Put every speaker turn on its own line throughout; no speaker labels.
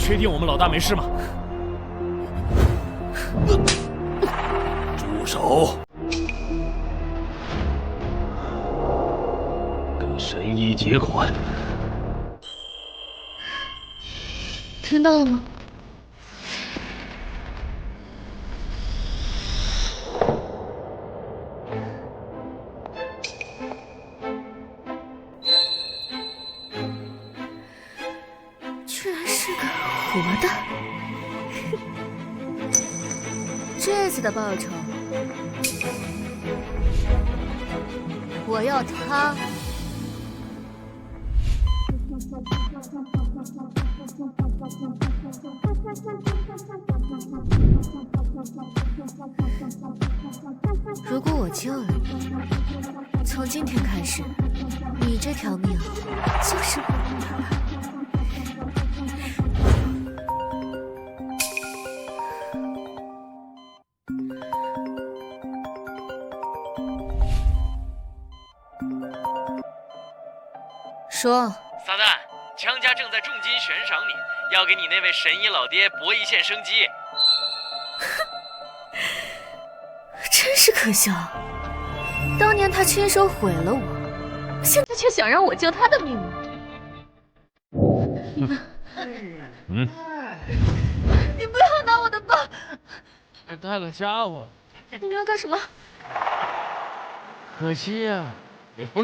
确定我们老大没事吗？
住手！给神医结款。
听到了吗？居然是个活的！这次的报酬，我要他。如果我救了你，从今天开始，你这条命就是我的。说，
撒旦，强家正在重金悬赏你，要给你那位神医老爹搏一线生机。
真是可笑！当年他亲手毁了我，现在却想让我救他的命吗？你们，你不要拿我的包！
还带了家伙，
你要干什么？
可惜呀、
你们做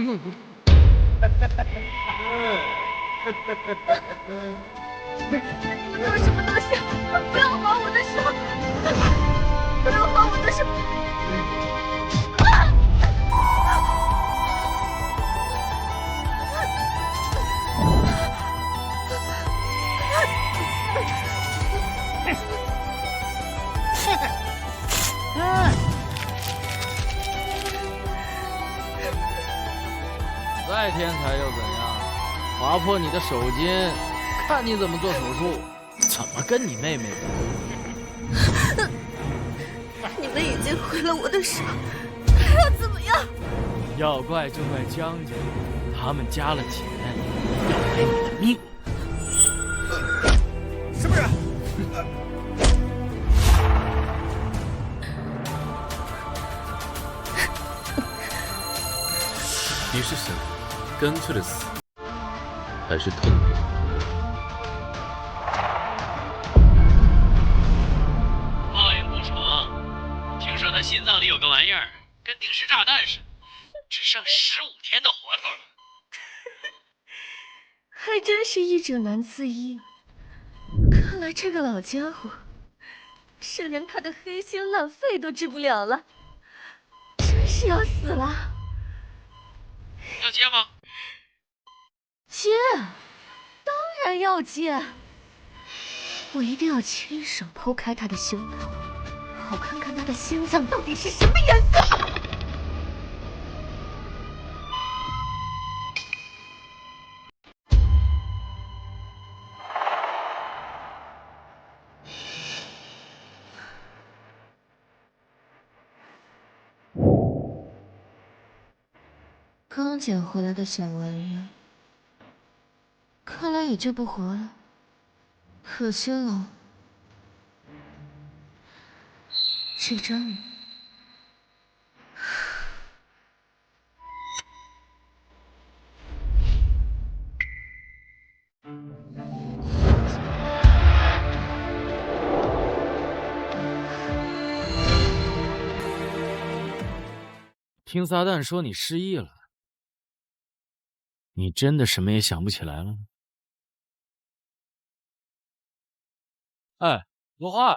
什么东西？不要划我的手！不要划我的手！
再天才又怎样？划破你的手筋，看你怎么做手术，怎么跟你妹妹比？
你们已经毁了我的手，还要怎么样？
要怪就怪江家，他们加了钱，要买你的命。
什么人？你是想干脆的死，还是痛苦？
抱怨不爽，听说他心脏里有个玩意儿，跟定时炸弹似的，只剩15天的活头了。
还真是医者难自医。看来这个老家伙是连他的黑心烂肺都治不了了，真是要死了。
要接吗？
接，当然要接。我一定要亲手剖开他的胸膛，好看看他的心脏到底是什么颜色。刚捡回来的小玩意儿，看来也救不活了，可惜了。这张。
听撒旦说你失忆了，你真的什么也想不起来了吗？哎，罗花，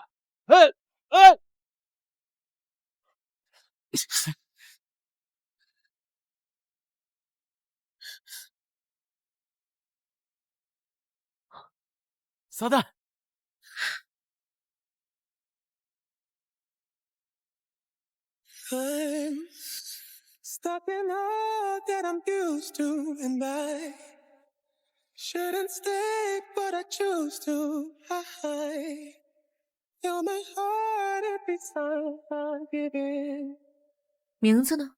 哎哎，撒旦，I'm
stuck in all that I'm used to, and I shouldn't stay, but I choose to. You're my heart every time I give in.
名字呢？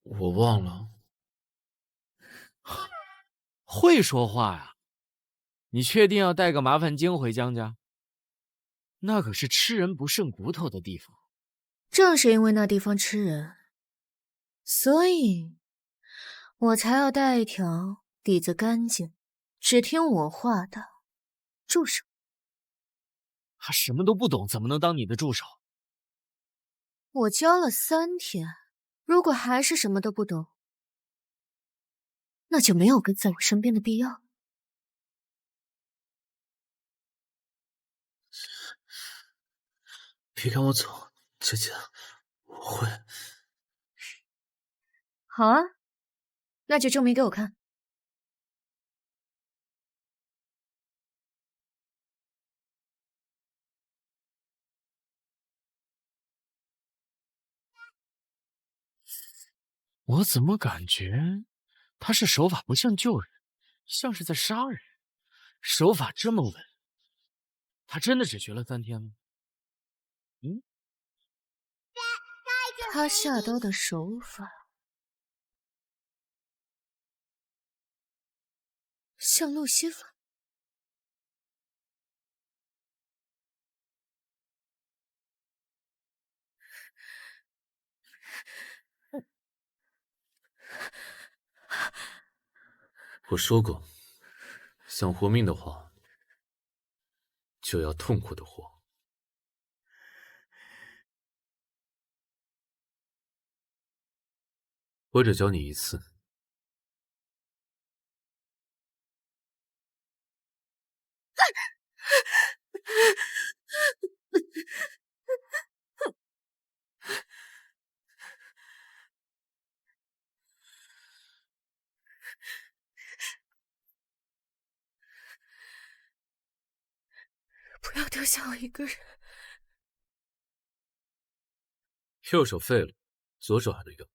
我忘了。
会说话呀？你确定要带个麻烦精回江家？那可是吃人不剩骨头的地方。
正是因为那地方吃人，所以我才要带一条底子干净、只听我话的助手。
他什么都不懂，怎么能当你的助手？
我教了3天，如果还是什么都不懂，那就没有跟在我身边的必要。
别赶我走，姐姐，我会。
好啊，那就证明给我看。
我怎么感觉他是手法不像救人，像是在杀人？手法这么稳，他真的只学了3天吗？
他下刀的手法像路西法。
我说过，想活命的话，就要痛苦的活。我只教你一次。
不要丢下我一个人。
右手废了，左手还能用。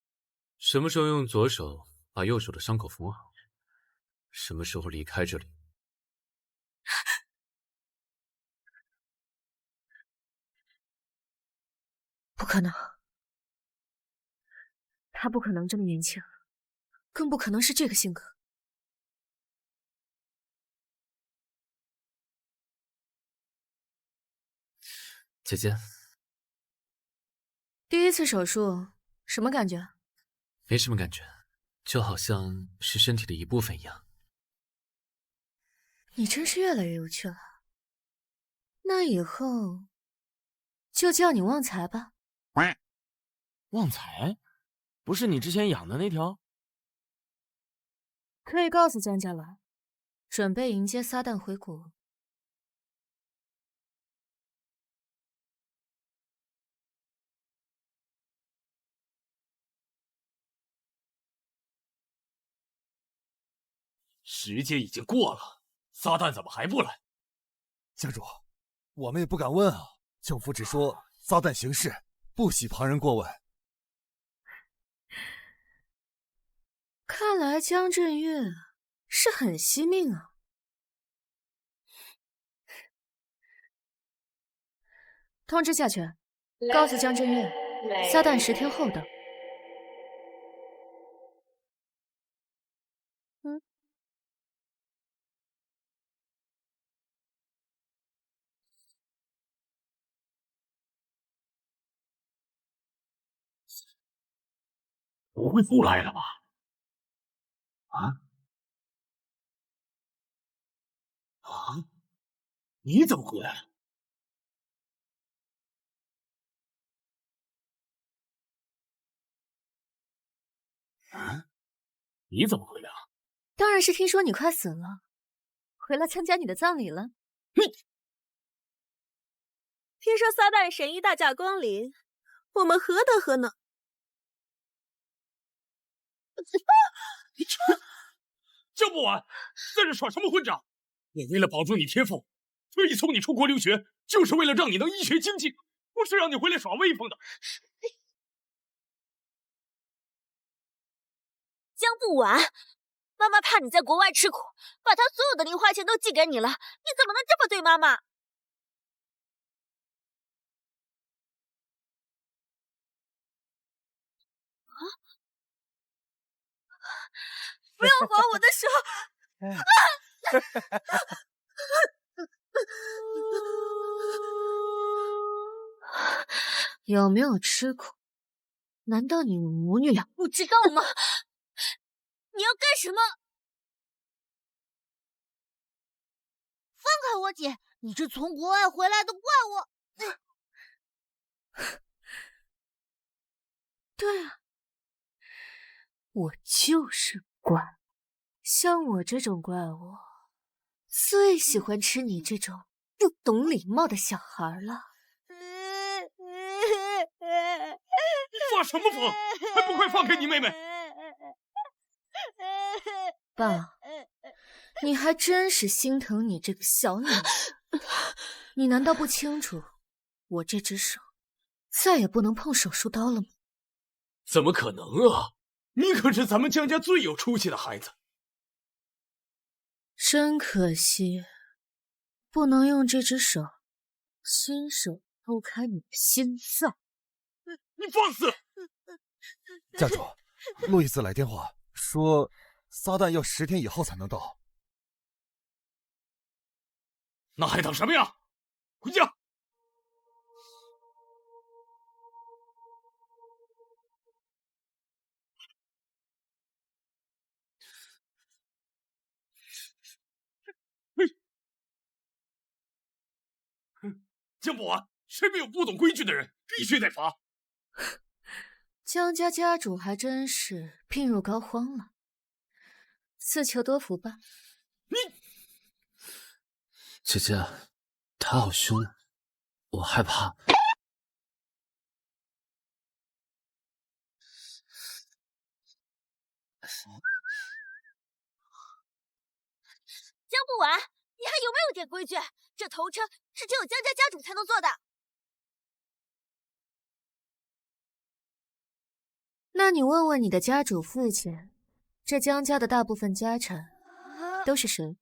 什么时候用左手把右手的伤口缝好？什么时候离开这里？
不可能，他不可能这么年轻，更不可能是这个性格。
姐姐，
第一次手术什么感觉？
没什么感觉，就好像是身体的一部分一样。
你真是越来越有趣了。那以后就叫你旺财吧。
旺财，不是你之前养的那条？
可以告诉江家来，准备迎接撒旦回国。
时间已经过了，撒旦怎么还不来？
家主，我们也不敢问啊。舅父只说撒旦行事，不喜旁人过问。
看来江振岳是很惜命啊。通知下去，告诉江振岳，撒旦10天后到。
不会不来了吧？啊？啊？你怎么回来了？啊？你怎么回来了？
当然是听说你快死了，回来参加你的葬礼了。
听说撒旦神医大驾光临，我们何德何能？
你这么晚在这耍什么混账？我为了保住你天赋，特意送你出国留学，就是为了让你能医学精进，不是让你回来耍威风的。
江不晚，妈妈怕你在国外吃苦，把她所有的零花钱都寄给你了，你怎么能这么对妈妈？不要划我的手！
有没有吃苦？难道你们母女俩不知道吗？
你要干什么？放开我姐！你这从国外回来的怪物！
对啊，我就是怪物。像我这种怪物，最喜欢吃你这种不懂礼貌的小孩了。
你发什么疯？还不快放开你妹妹！
爸，你还真是心疼你这个小女人。你难道不清楚，我这只手再也不能碰手术刀了吗？
怎么可能啊！你可是咱们江家最有出息的孩子。
真可惜，不能用这只手亲手剖开你的心脏。
你放肆！
家主，路易斯来电话说，撒旦要10天以后才能到。
那还等什么呀？回家！江博啊，身边有不懂规矩的人，必须得罚。
江家家主还真是病入膏肓了，自求多福吧。
姐姐，他好凶，我害怕。
江不晚，你还有没有点规矩？这头车是只有江家家主才能坐的。
那你问问你的家主父亲，这江家的大部分家产都是谁？
你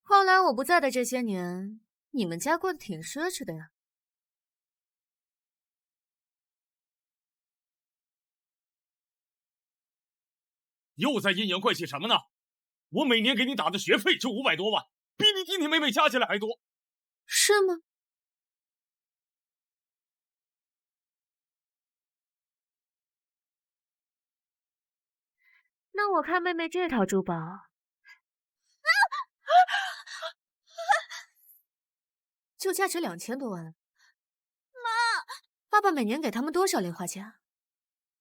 后来我不在的这些年，你们家过得挺奢侈的呀。
又在阴阳怪气什么呢？我每年给你打的学费就500多万，比你弟弟妹妹加起来还多。
是吗？那我看妹妹这套珠宝，就价值2000多万。
妈，
爸爸每年给他们多少零花钱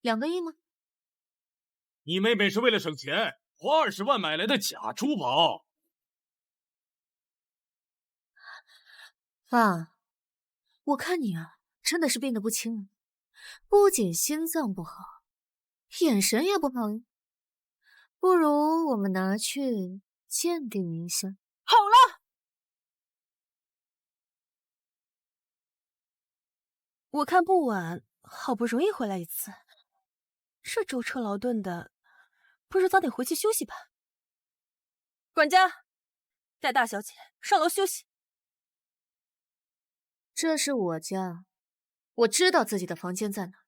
？2个亿吗？
你妹妹是为了省钱，花20万买来的假珠宝。
爸，我看你啊，真的是病得不轻，不仅心脏不好，眼神也不好哟。不如我们拿去鉴定一下。
好了，我看不晚，好不容易回来一次，这舟车劳顿的，不如早点回去休息吧。管家，带大小姐上楼休息。
这是我家，我知道自己的房间在哪。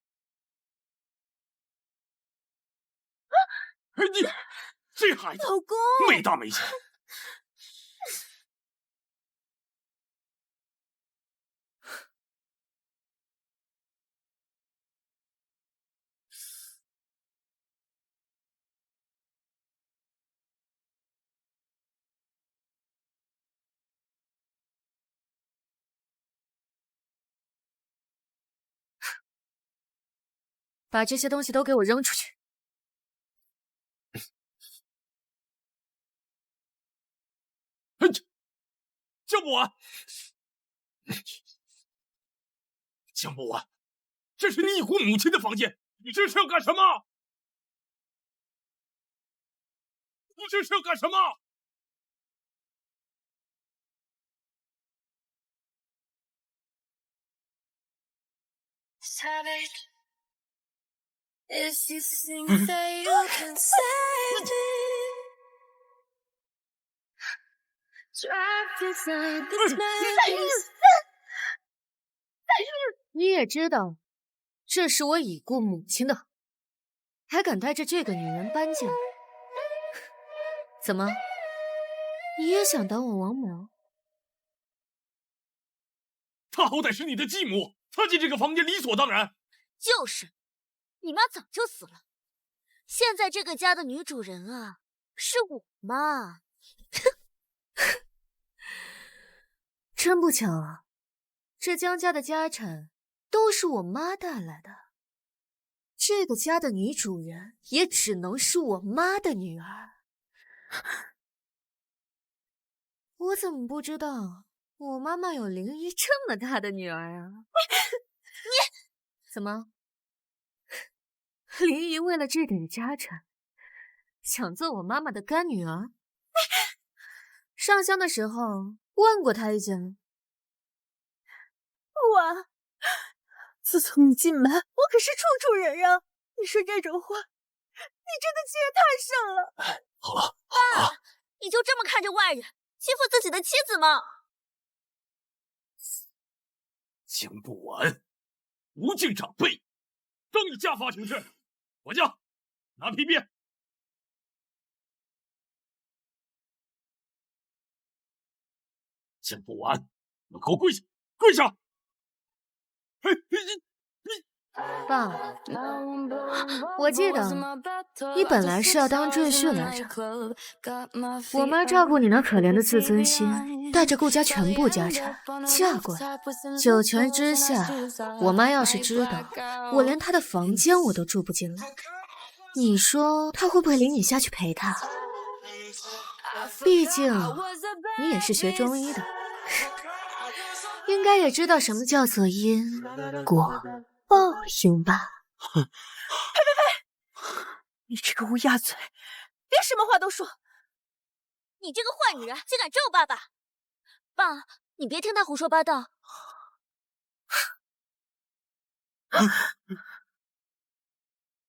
哎，你这孩子，
老公，
没大没小。
把这些东西都给我扔出去！
江不晚，江不晚，这是你已故母亲的房间，你这是要干什么？你这是要干什么？
你也知道，这是我已故母亲的，还敢带着这个女人搬进来？怎么，你也想当我王母？
她好歹是你的继母，她进这个房间理所当然。
就是，你妈早就死了，现在这个家的女主人啊，是我妈。
真不巧啊，这江家的家产都是我妈带来的，这个家的女主人也只能是我妈的女儿。我怎么不知道我妈妈有灵姨这么大的女儿啊？你怎么？灵姨为了这点家产，想做我妈妈的干女儿？上香的时候问过她一句吗？
我，自从你进门，我可是处处忍让。你说这种话，你真的气也太盛了。
好了，
爸，你就这么看着外人欺负自己的妻子吗？
江不完，无敬长辈，等你家法请示。管家，拿皮鞭。江不完，你给我跪下，跪下！
爸，我记得你本来是要当赘婿来着，我妈照顾你那可怜的自尊心，带着顾家全部家产嫁过来。九泉之下，我妈要是知道，我连她的房间我都住不进来，你说她会不会领你下去陪她？毕竟你也是学中医的，应该也知道什么叫做因果报应吧？
呸！你这个乌鸦嘴，别什么话都说！
你这个坏女人，竟敢咒爸爸！爸，你别听他胡说八道。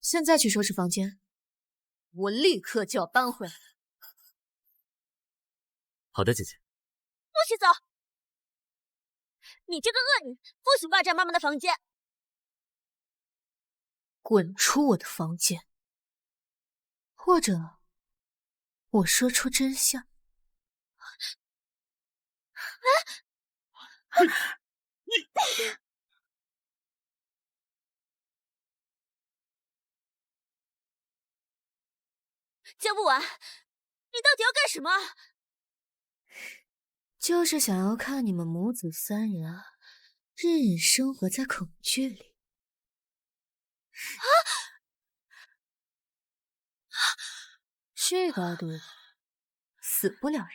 现在去收拾房间，我立刻就要搬回来。
好的，姐姐。
不许走！你这个恶女，不许霸占妈妈的房间！
滚出我的房间，或者我说出真相。
你
江不完，你到底要干什么？
就是想要看你们母子三人日日生活在恐惧里。这高度死不了人。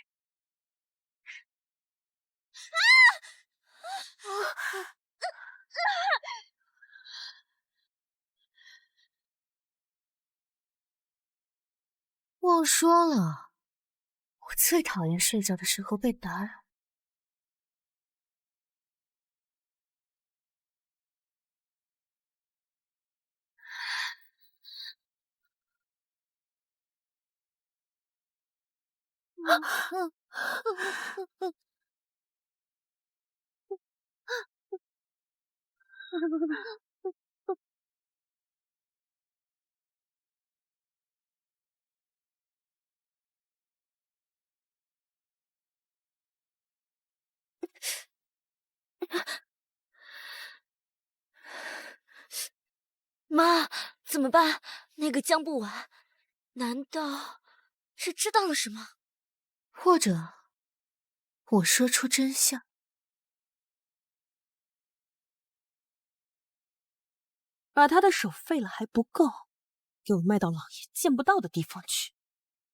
忘说了，我最讨厌睡觉的时候被打扰。
妈，怎么办？那个江不完，难道是知道了什么？
或者我说出真相。
把他的手废了还不够，给我卖到老爷见不到的地方去，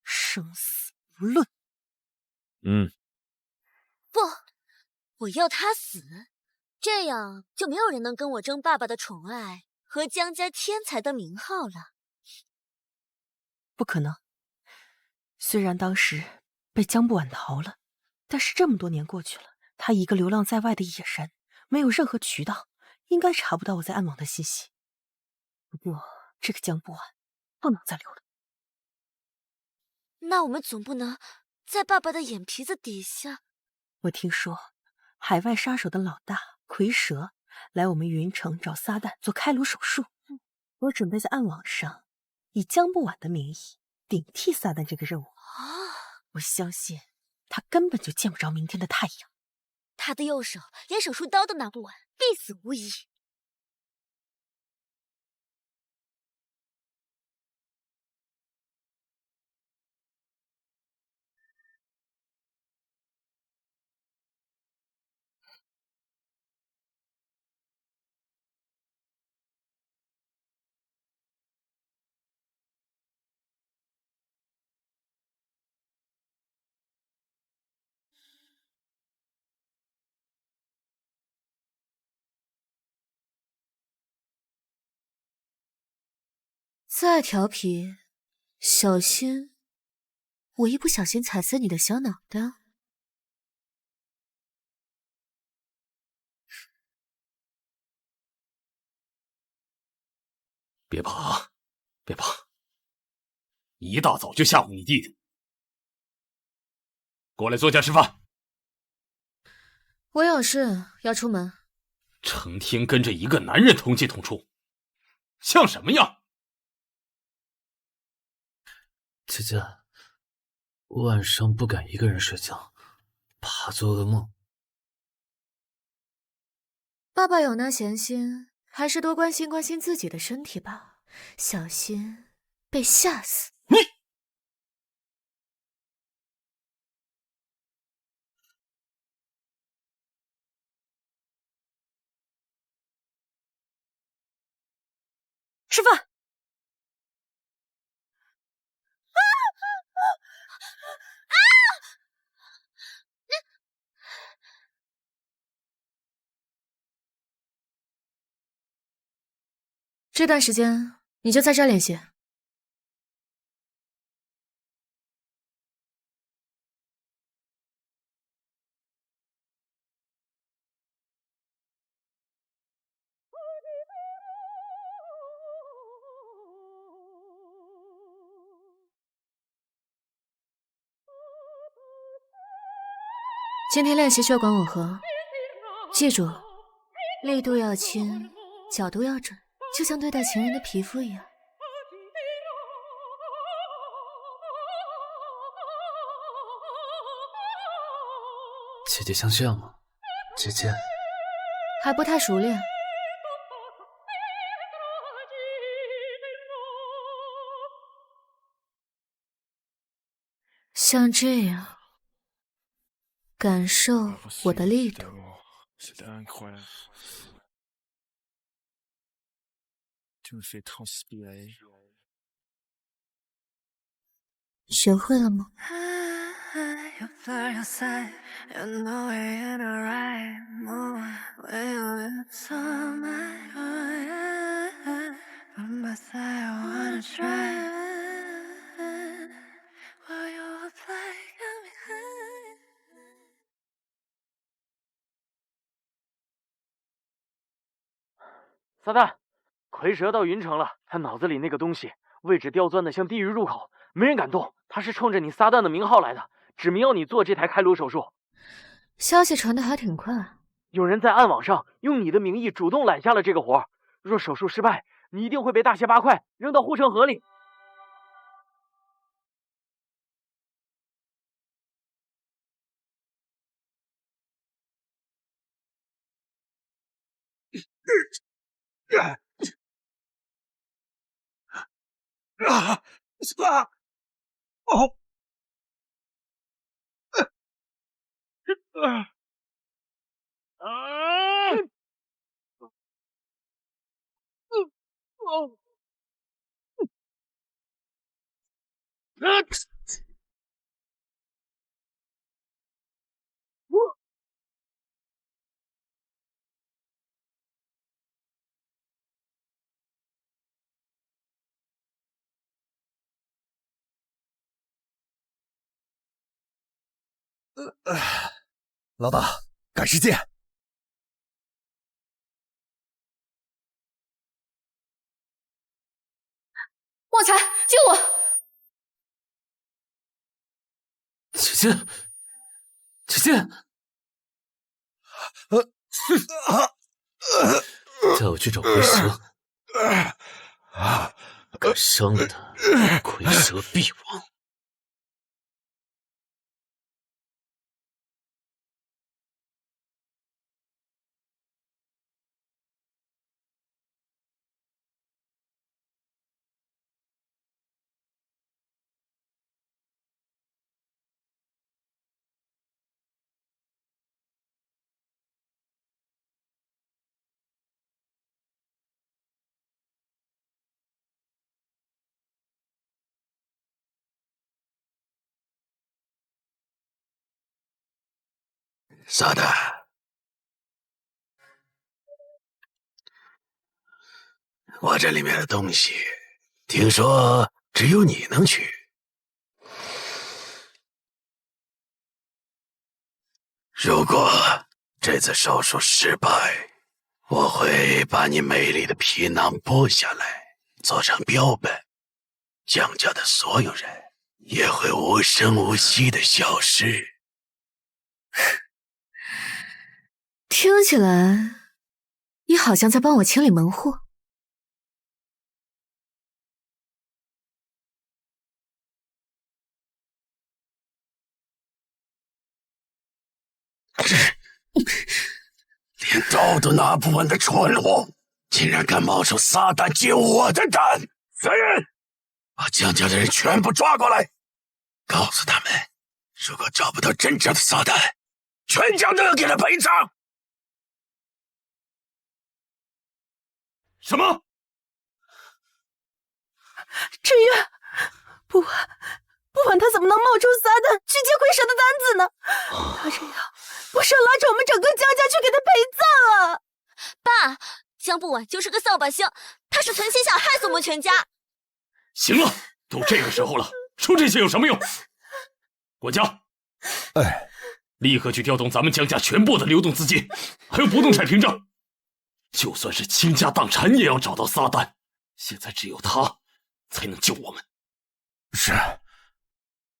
生死无论。
不，我要他死，这样就没有人能跟我争爸爸的宠爱和江家天才的名号了。
不可能，虽然当时被江不完逃了，但是这么多年过去了，他一个流浪在外的野人，没有任何渠道，应该查不到我在暗网的信息。不过这个江不完不能再留了。
那我们总不能在爸爸的眼皮子底下。
我听说，海外杀手的老大蝰蛇来我们云城找撒旦做开颅手术。我准备在暗网上以江不晚的名义顶替撒旦这个任务。我相信他根本就见不着明天的太阳。
他的右手连手术刀都拿不稳，必死无疑。再调皮，小心我一不小心踩碎你的小脑袋。
别跑啊！别跑！一大早就吓唬你弟弟，过来坐下吃饭。
我有事要出门。
成天跟着一个男人同进同出，像什么样？
姐姐，晚上不敢一个人睡觉，怕做噩梦。
爸爸有那闲心，还是多关心关心自己的身体吧，小心被吓死。
你
吃饭。
这段时间你就在这练习。今天练习血管吻合，记住，力度要轻，角度要准，就像对待情人的皮肤一样。
姐姐像这样吗？姐姐
还不太熟练。像这样。感受我的力度。学会了吗？
撒旦，蝰蛇到云城了，他脑子里那个东西位置刁钻的像地狱入口，没人敢动。他是冲着你撒旦的名号来的，指明要你做这台开颅手术。
消息传得还挺快，
有人在暗网上用你的名义主动揽下了这个活儿。若手术失败，你一定会被大卸八块，扔到护城河里。
老大，赶时间！
旺财，救我！
姐姐姐，姐姐，带我去找蝰蛇，敢伤了他，蝰蛇必亡。
撒旦，我这里面的东西，听说只有你能取。如果这次手术失败，我会把你美丽的皮囊剥下来，做成标本。江家的所有人也会无声无息的消失。
听起来，你好像在帮我清理门户。
连刀都拿不稳的蠢货，竟然敢冒充撒旦借我的胆！来人，把江家的人全部抓过来，告诉他们，如果找不到真正的撒旦，全家都要给他赔偿。
什么？
志远，不管他怎么能冒充撒旦去接蝰蛇的单子呢？他这样不是要拉着我们整个江家去给他陪葬啊！
爸，江不晚就是个扫把星，他是存心想害死我们全家。
行了，都这个时候了，说这些有什么用？管家，
哎，
立刻去调动咱们江家全部的流动资金，还有不动产凭证。就算是倾家荡产，也要找到撒旦。现在只有他才能救我们。
是。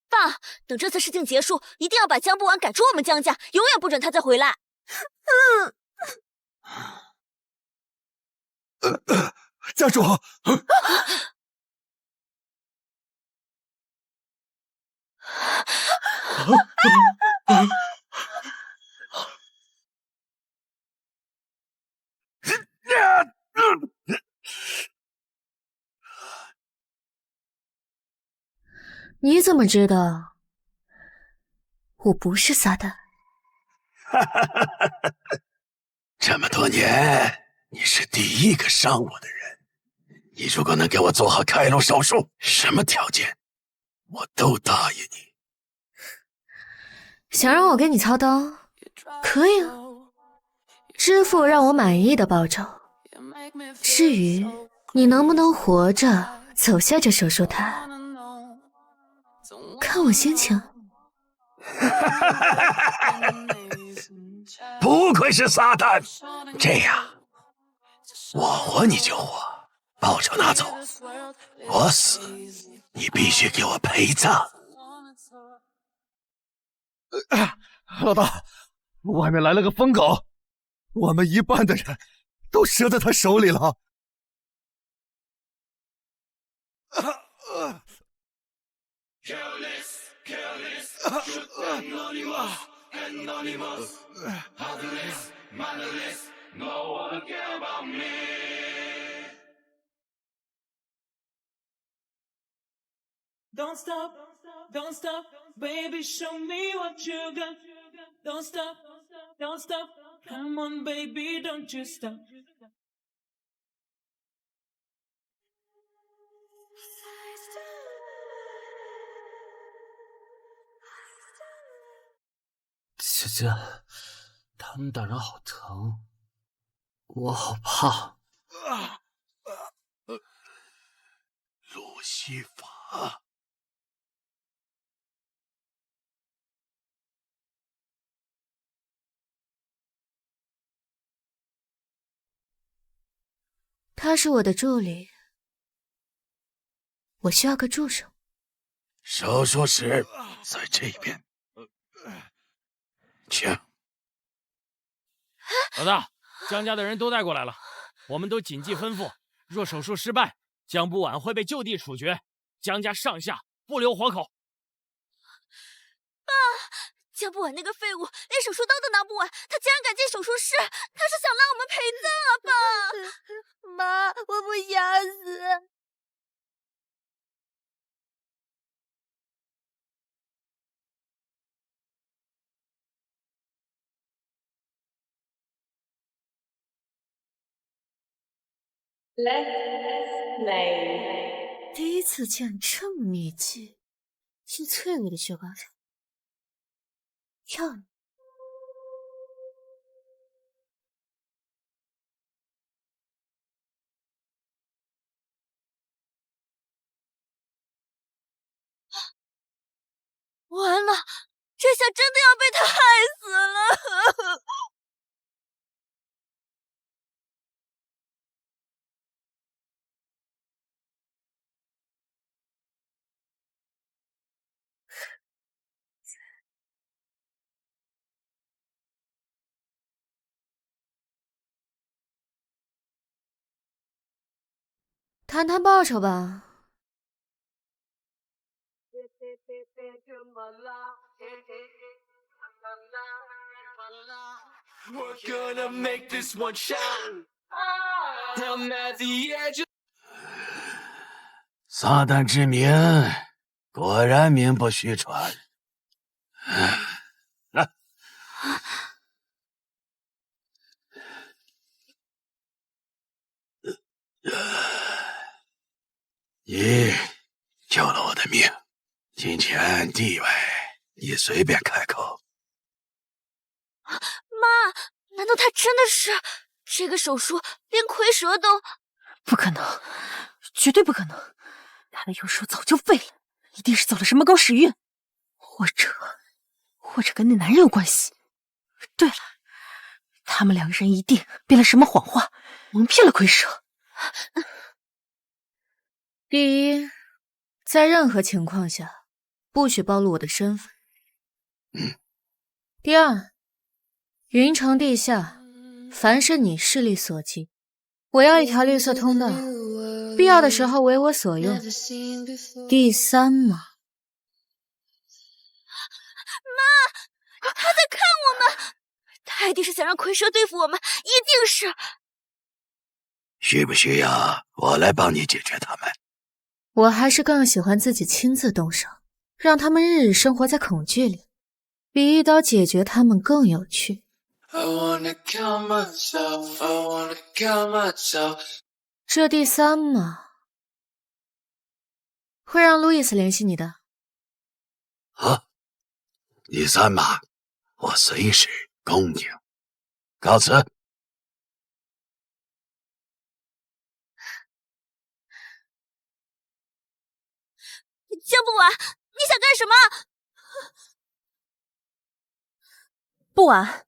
爸，等这次事情结束，一定要把江不晚赶出我们江家，永远不准他再回来。
家主。
你怎么知道我不是撒旦？
这么多年，你是第一个伤我的人。你如果能给我做好开颅手术，什么条件我都答应你。
想让我给你操刀，可以啊，支付让我满意的报酬。至于你能不能活着走下这手术台，看我心情。
不愧是撒旦，这样我活你就活，报酬拿走，我死你必须给我陪葬。
老大，外面来了个疯狗，我们一半的人都折在他手里了。
Don't stop, don't stop, baby, show me what you got. Don't stop, don't stop, come on, baby, don't you stop.
姐姐，他们打人好疼，我好怕。
路西法。
他是我的助理，我需要个助手。
手术室在这边。请。
老大，江家的人都带过来了，我们都谨记吩咐，若手术失败，江不晚会被就地处决，江家上下不留活口。
爸，江不晚那个废物连手术刀都拿不稳，他竟然敢进手术室，他是想拉我们陪葬啊！爸，妈，我不想死。
第一次见这么密集又脆弱的雪糕球，要你。
完了，这下真的要被他害死了！
谈谈报酬吧。
撒旦之名，果然名不虚传。你救了我的命，金钱地位你随便开口。
妈，难道他真的是这个手术连蝰蛇都……
不可能，绝对不可能！他的右手早就废了，一定是走了什么狗屎运，或者跟那男人有关系。对了，他们两个人一定编了什么谎话，蒙骗了蝰蛇。
第一，在任何情况下不许暴露我的身份。第二，云城地下，凡是你势力所及，我要一条绿色通道，必要的时候为我所用。第三嘛，
妈，他在看我们，他一定是想让蝰蛇对付我们，一定是。
需不需要我来帮你解决他们？
我还是更喜欢自己亲自动手，让他们日日生活在恐惧里，比一刀解决他们更有趣。这第三嘛，会让路易斯联系你的。
啊，第三嘛，我随时恭敬。告辞。
江不晚，你想干什么？
不晚，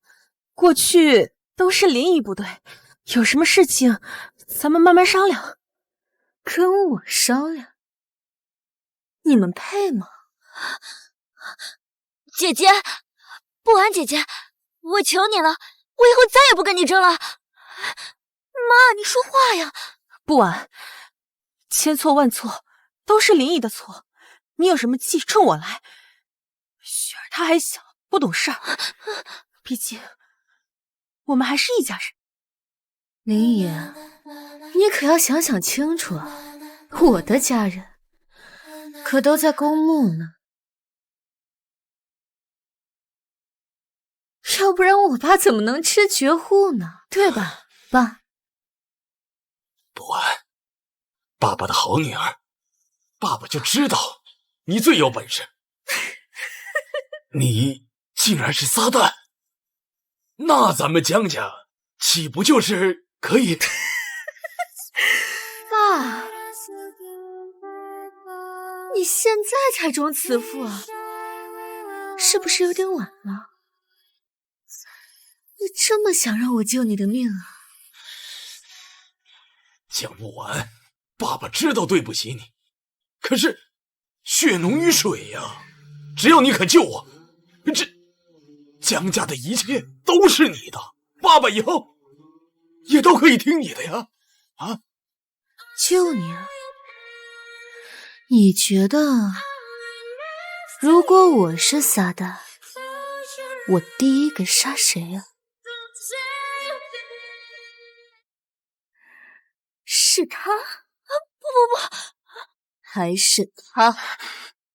过去都是灵异部队，有什么事情咱们慢慢商量。
跟我商量？
你们配吗？
姐姐，不晚姐姐，我求你了，我以后再也不跟你争了。妈，你说话呀！
不晚，千错万错都是灵异的错。你有什么气冲我来。雪儿她还小，不懂事儿，毕竟我们还是一家人。
林野，你可要想想清楚啊，我的家人可都在公墓呢，要不然我爸怎么能吃绝户呢？对吧，爸？
不晚，爸爸的好女儿，爸爸就知道你最有本事，你竟然是撒旦，那咱们江家岂不就是可以？
爸，你现在才装慈父啊，是不是有点晚了？你这么想让我救你的命啊？
江不晚，爸爸知道对不起你，可是血浓于水呀，只要你肯救我，江家的一切都是你的，爸爸以后也都可以听你的呀。啊？
就你啊？你觉得，如果我是撒旦，我第一个杀谁啊？是他？不，还是他？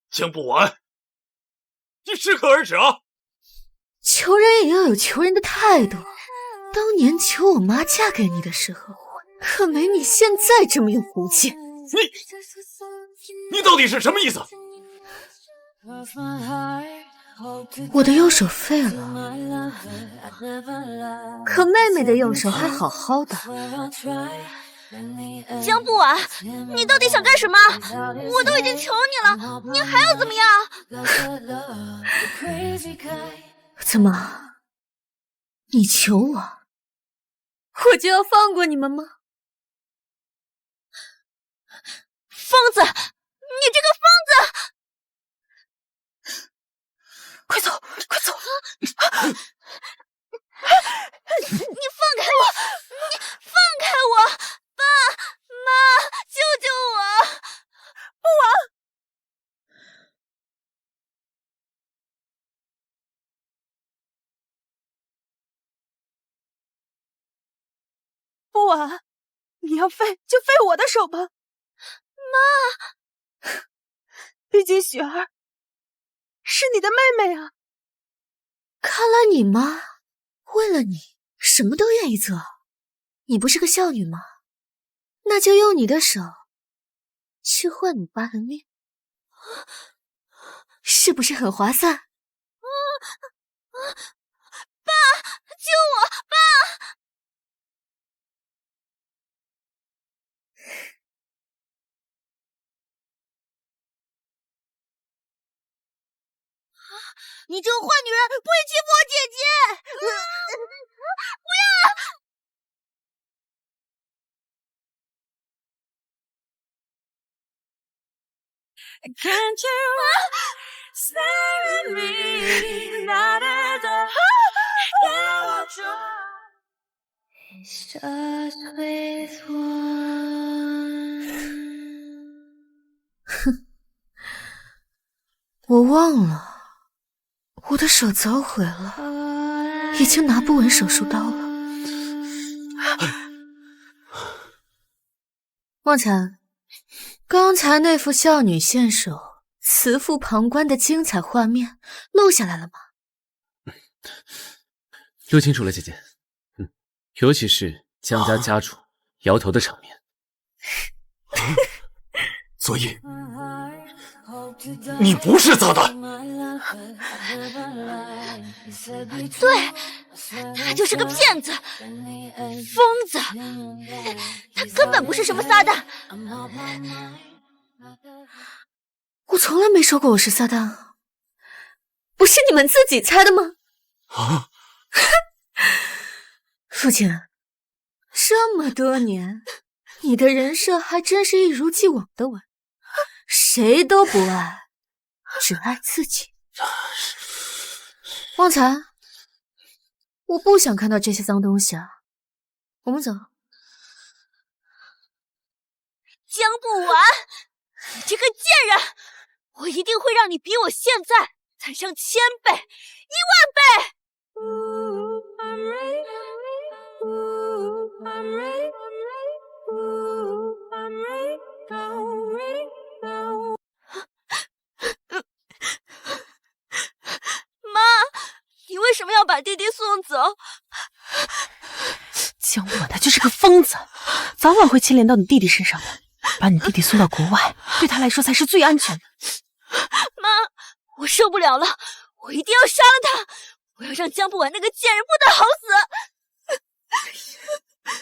江不完，你适可而止啊！
求人也要有求人的态度。当年求我妈嫁给你的时候，可没你现在这么有骨气。
你到底是什么意思？
我的右手废了，可妹妹的右手还好好的。
江不完，你到底想干什么？我都已经求你了，你还要怎么样？
怎么？你求我，我就要放过你们吗？
疯子，你这个疯子！
快走，快走！
你放开我！你放开我！爸妈，救救我！
不完！不完，你要废就废我的手吧。妈，毕竟雪儿是你的妹妹啊。
看来你妈为了你什么都愿意做。你不是个孝女吗？那就用你的手去换你爸的命，是不是很划算？
爸，救我！爸！你这个坏女人，不许欺负我姐姐！不要！Can't you stare at me? Not at all. It's just with one.
哼，我忘了，我的手早毁了，已经拿不稳手术刀了。旺财。刚才那幅孝女献首、慈父旁观的精彩画面录下来了吗？
录清楚了，姐姐。尤其是江家家主摇头的场面。
所以，你不是撒旦。
对，他就是个骗子、疯子，他根本不是什么撒旦。
我从来没说过我是撒旦，不是你们自己猜的吗？
啊！
父亲，这么多年，你的人设还真是一如既往的稳，谁都不爱，只爱自己。旺财，我不想看到这些脏东西啊，我们走。
江不完，你这个贱人，我一定会让你比我现在惨上1000倍、10000倍！妈，你为什么要把弟弟送走？
江不完他就是个疯子，早晚会牵连到你弟弟身上的。把你弟弟送到国外，对他来说才是最安全的。
妈，我受不了了，我一定要杀了他！我要让江不完那个贱人不得好死！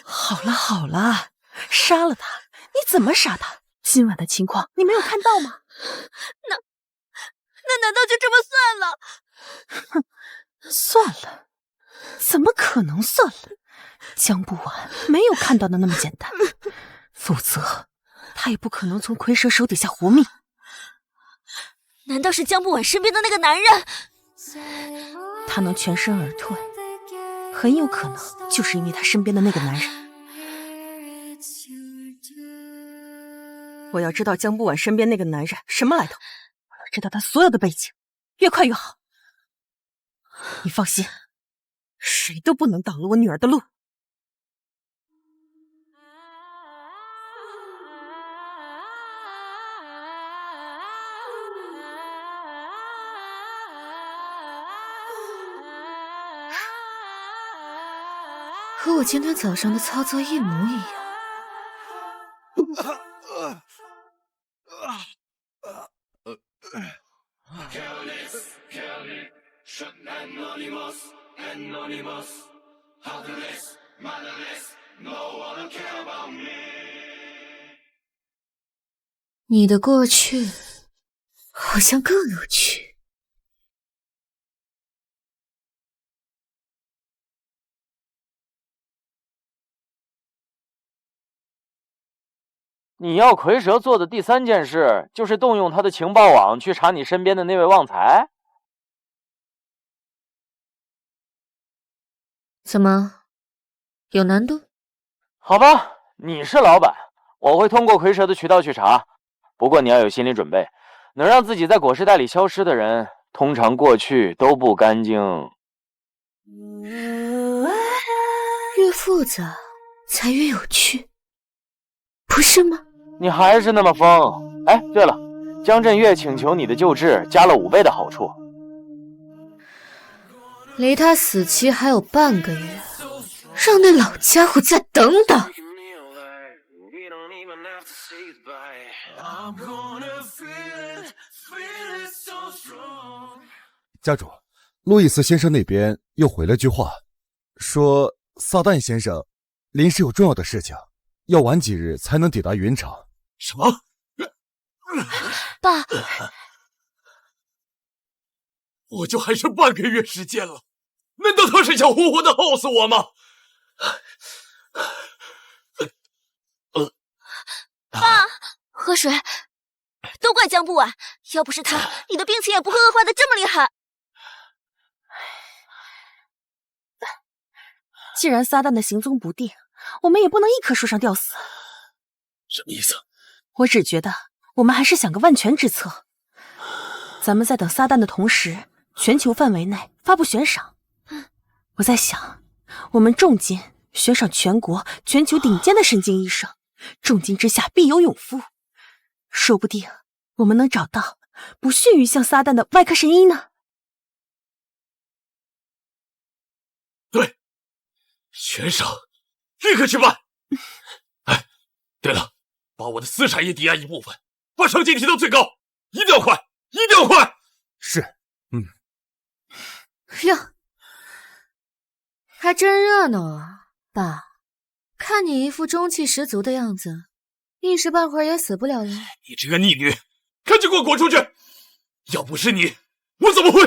好了好了，杀了他！你怎么杀他？今晚的情况你没有看到吗？
那难道就这么算了？
哼，算了？怎么可能算了？江不完没有看到的那么简单，否则他也不可能从蝰蛇手底下活命。
难道是江不完身边的那个男人？
他能全身而退，很有可能就是因为他身边的那个男人。我要知道江不晚身边那个男人什么来头，我要知道他所有的背景，越快越好。你放心，谁都不能挡了我女儿的路。
和我今天早上的操作一模一样。你的过去好像更有趣。
你要蝰蛇做的第3件事，就是动用他的情报网去查你身边的那位旺财？
怎么，有难度？
好吧，你是老板，我会通过蝰蛇的渠道去查。不过你要有心理准备，能让自己在果实带里消失的人，通常过去都不干净。
越复杂才越有趣，不是吗？
你还是那么疯。哎，对了，江振岳请求你的救治加了5倍的好处。
离他死期还有半个月，让那老家伙再等等。
家主，路易斯先生那边又回了句话，说撒旦先生临时有重要的事情，要晚几日才能抵达云城。
什么？
爸，
我就还剩半个月时间了，难道他是想活活的耗死我吗？
爸，喝水。都怪江不晚，要不是他，你的病情也不会恶化的这么厉害。
既然撒旦的行踪不定，我们也不能一棵树上吊死。
什么意思？
我只觉得我们还是想个万全之策。咱们在等撒旦的同时，全球范围内发布悬赏。我在想，我们重金悬赏全国全球顶尖的神经医生，重金之下必有勇夫，说不定我们能找到不逊于像撒旦的外科神医呢。
对，悬赏，立刻去办。哎，对了，把我的私产也抵押一部分，把赏金提到最高，一定要快，一定要快。
是，
哟，还真热闹啊，爸。看你一副中气十足的样子，一时半会儿也死不了了。
你这个逆女，赶紧给我滚出去！要不是你，我怎么会？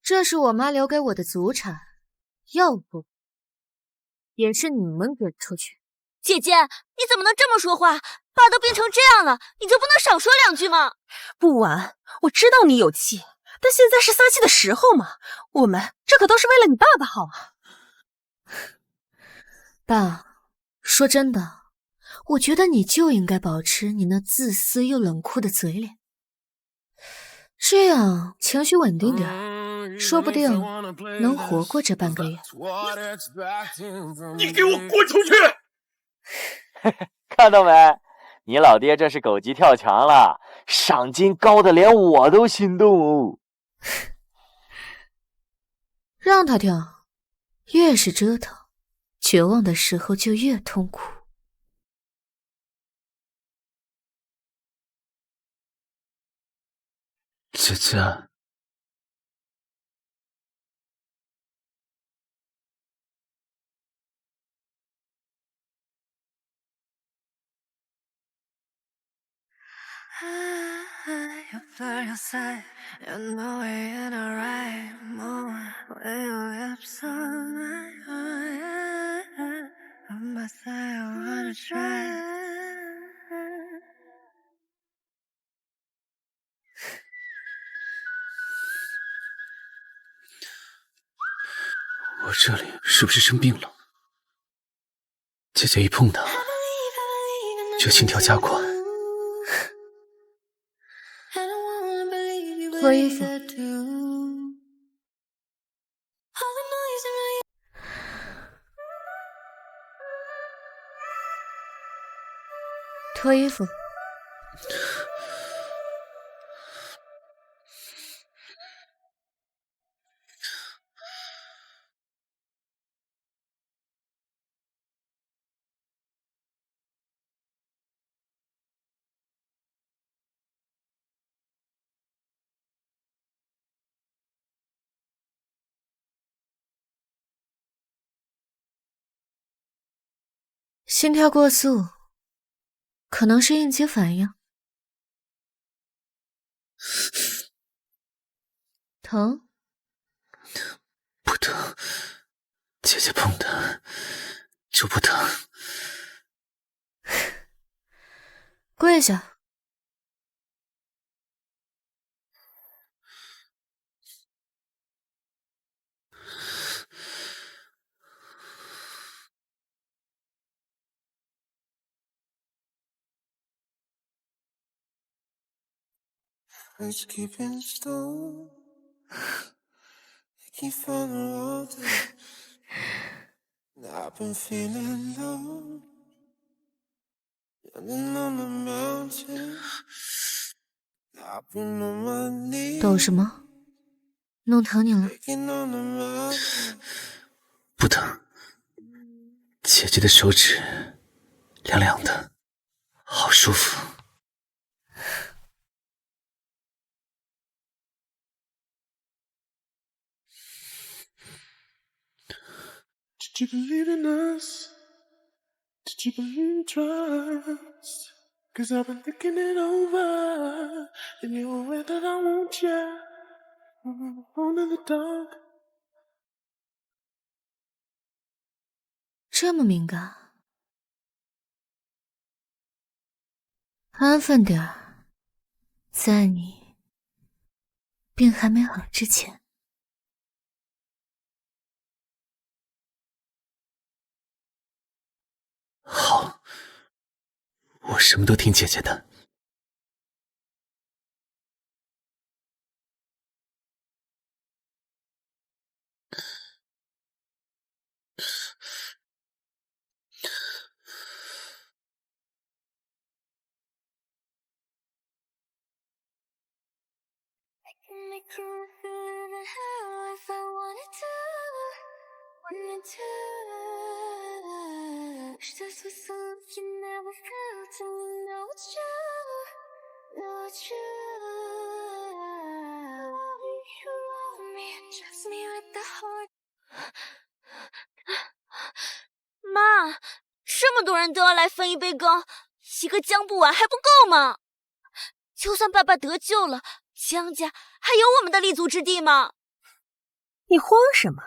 这是我妈留给我的祖产，要不也是你们滚出去。
姐姐，你怎么能这么说话？爸都病成这样了，你就不能少说2句吗？
不晚，我知道你有气，但现在是撒气的时候嘛。我们这可都是为了你爸爸好啊。
爸，说真的，我觉得你就应该保持你那自私又冷酷的嘴脸，这样情绪稳定点，说不定能活过这半个月。
你给我滚出去！
看到没？你老爹这是狗急跳墙了，赏金高的连我都心动哦。
让他跳，越是折腾，绝望的时候就越痛苦。
姐姐，
我这里是不是生病了？姐姐一碰它，就心跳加快。
脱衣服。脱衣服。心跳过速，可能是应激反应。疼？
不疼，姐姐碰的就不疼。
跪下。
Let's keep in stone. Keep on the water. I've been feeling low. Running on the mountain. I've been on my knees.
抖什么？弄疼你了？
Breaking on the mountain.
不疼，姐姐的手指凉凉的，好舒服。
Did you believe in us? Did you believe in trust? Cause I've been thinking it over. And you're aware that I want you. On in the dark.
这么敏感？安分点儿，在你病还没好之前。
好，我什么都听姐姐的。
妈，这么多人都要来分一杯羹，一个姜不完还不够吗？就算爸爸得救了，姜家还有我们的立足之地吗？
你慌什么？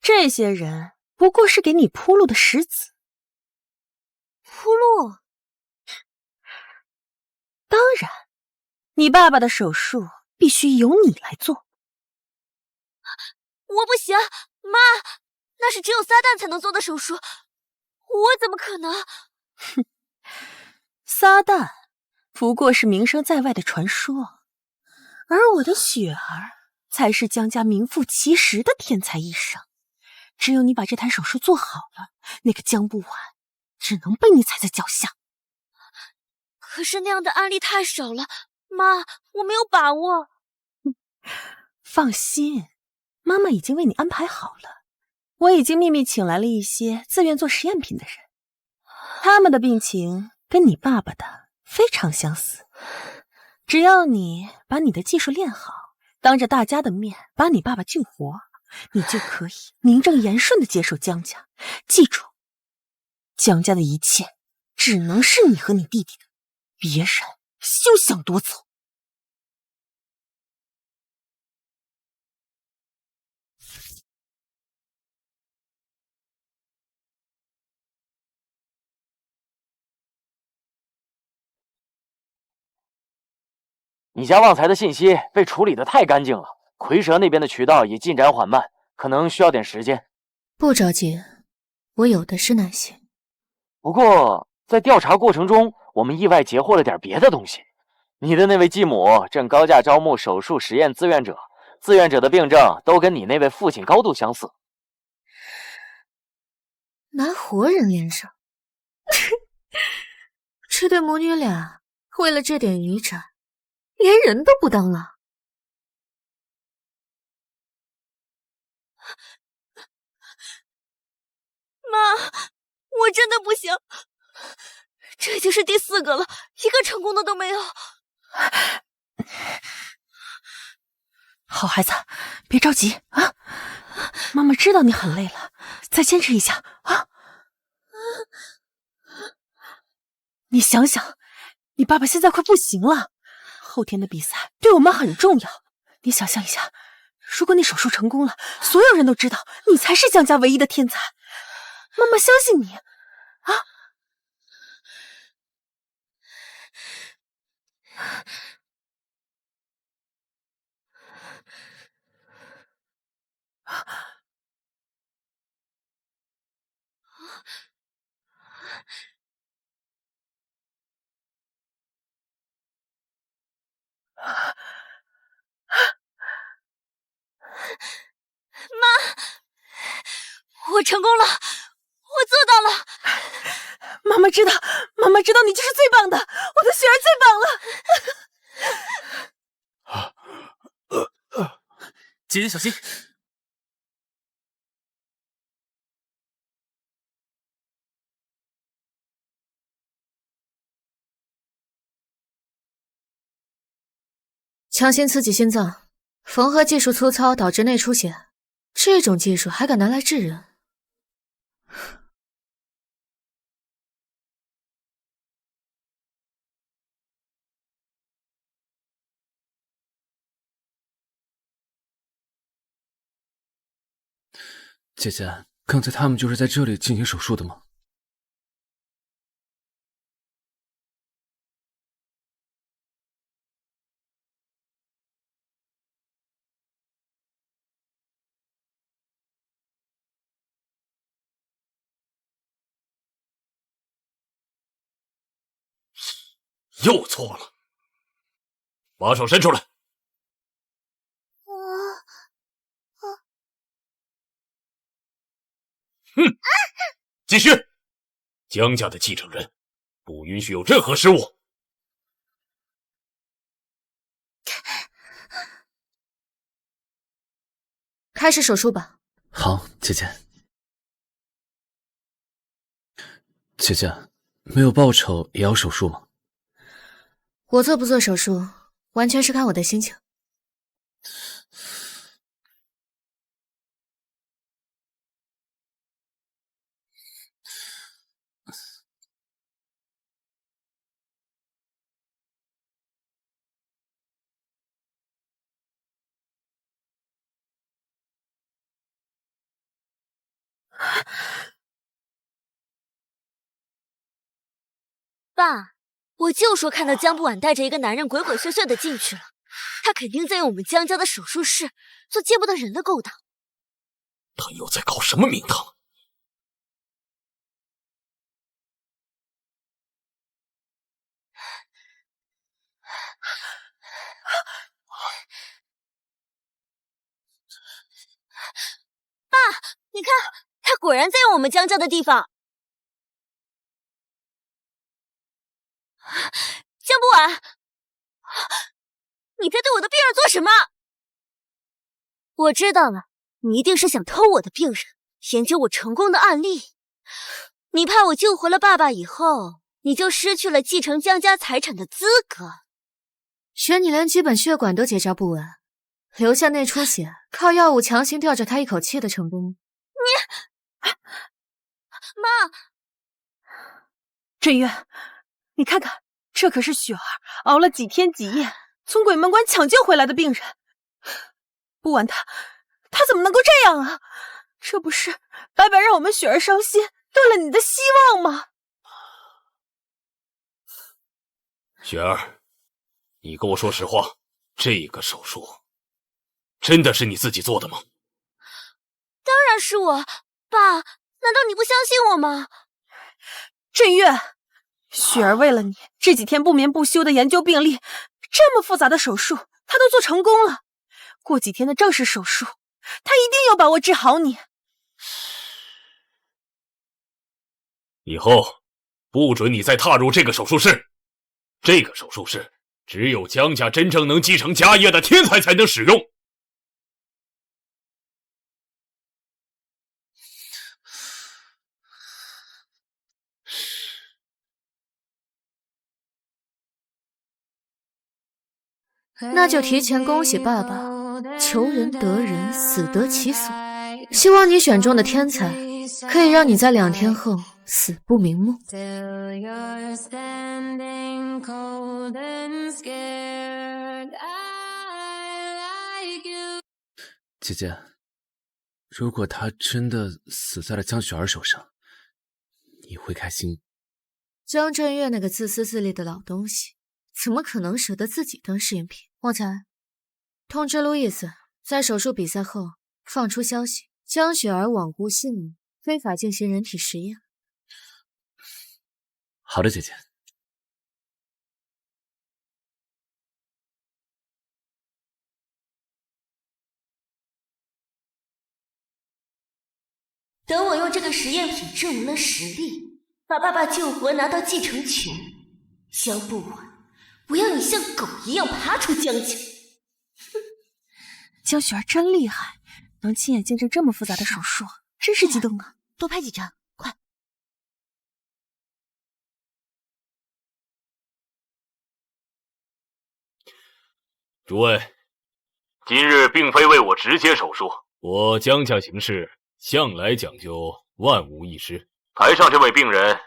这些人不过是给你铺路的石子。
铺路？
当然，你爸爸的手术必须由你来做。
我不行，妈，那是只有撒旦才能做的手术，我怎么可能？
哼，撒旦不过是名声在外的传说，而我的雪儿才是姜家名副其实的天才医生。只有你把这台手术做好了，那个姜不完只能被你踩在脚下。
可是那样的案例太少了，妈，我没有把握。
放心，妈妈已经为你安排好了。我已经秘密请来了一些自愿做实验品的人，他们的病情跟你爸爸的非常相似。只要你把你的技术练好，当着大家的面把你爸爸救活，你就可以名正言顺地接手姜家。记住，姜家的一切只能是你和你弟弟的，别人休想夺走。
你家旺财的信息被处理得太干净了，蝰蛇那边的渠道也进展缓慢，可能需要点时间。
不着急，我有的是耐心。
不过在调查过程中，我们意外截获了点别的东西。你的那位继母正高价招募手术实验志愿者，志愿者的病症都跟你那位父亲高度相似。
拿活人连上，这对母女俩为了这点遗产，连人都不当了。
妈，我真的不行，这已经是第4个了，一个成功的都没有。
好孩子，别着急啊！妈妈知道你很累了，再坚持一下啊！你想想，你爸爸现在快不行了，后天的比赛对我们很重要。你想象一下，如果你手术成功了，所有人都知道你才是江家唯一的天才。妈妈相信你啊！
妈，我成功了，我做到了。
妈妈知道你就是最棒的，我的雪儿最棒了。
姐姐小心。
强行刺激心脏，缝合技术粗糙导致内出血，这种技术还敢拿来治人？
姐姐，刚才他们就是在这里进行手术的吗？
又错了，把手伸出来。哼，继续。江家的继承人不允许有任何失误。
开始手术吧。
好，姐姐。姐姐，没有报酬也要手术吗？
我做不做手术，完全是看我的心情。
爸，我就说看到江不晚带着一个男人鬼鬼祟祟的进去了，他肯定在用我们江家的手术室做见不得人的勾当。
他又在搞什么名堂？
爸，你看，他果然在用我们江家的地方。江不晚，你在对我的病人做什么？我知道了，你一定是想偷我的病人，研究我成功的案例。你怕我救活了爸爸以后，你就失去了继承江家财产的资格。
选你连基本血管都结扎不稳，留下内出血，靠药物强行吊着他一口气的成功。
妈，
振月，你看看，这可是雪儿熬了几天几夜从鬼门关抢救回来的病人。不晚他怎么能够这样啊？这不是白白让我们雪儿伤心，断了你的希望吗？
雪儿，你跟我说实话，这个手术真的是你自己做的吗？
然是我。爸，难道你不相信我吗？
振月，雪儿为了你这几天不眠不休的研究病例，这么复杂的手术她都做成功了。过几天的正式手术，她一定有把握治好你。
以后不准你再踏入这个手术室。这个手术室只有江家真正能继承家业的天才才能使用。
那就提前恭喜爸爸，求人得人，死得其所。希望你选中的天才可以让你在2天后死不瞑目。
姐姐，如果他真的死在了江雪儿手上，你会开心？
江振月那个自私自利的老东西，怎么可能舍得自己当试验品？旺财，通知路易斯，在手术比赛后放出消息，江雪儿罔顾性命，非法进行人体实验。
好的，姐姐。
等我用这个实验品证明了实力，把爸爸救活，拿到继承权，江不晚，我要你像狗一样爬出江家。
江雪儿真厉害，能亲眼见证这么复杂的手术，真是激动啊！
多拍几张，快！
诸位，今日并非为我直接手术，我江家行事向来讲究万无一失。台上这位病人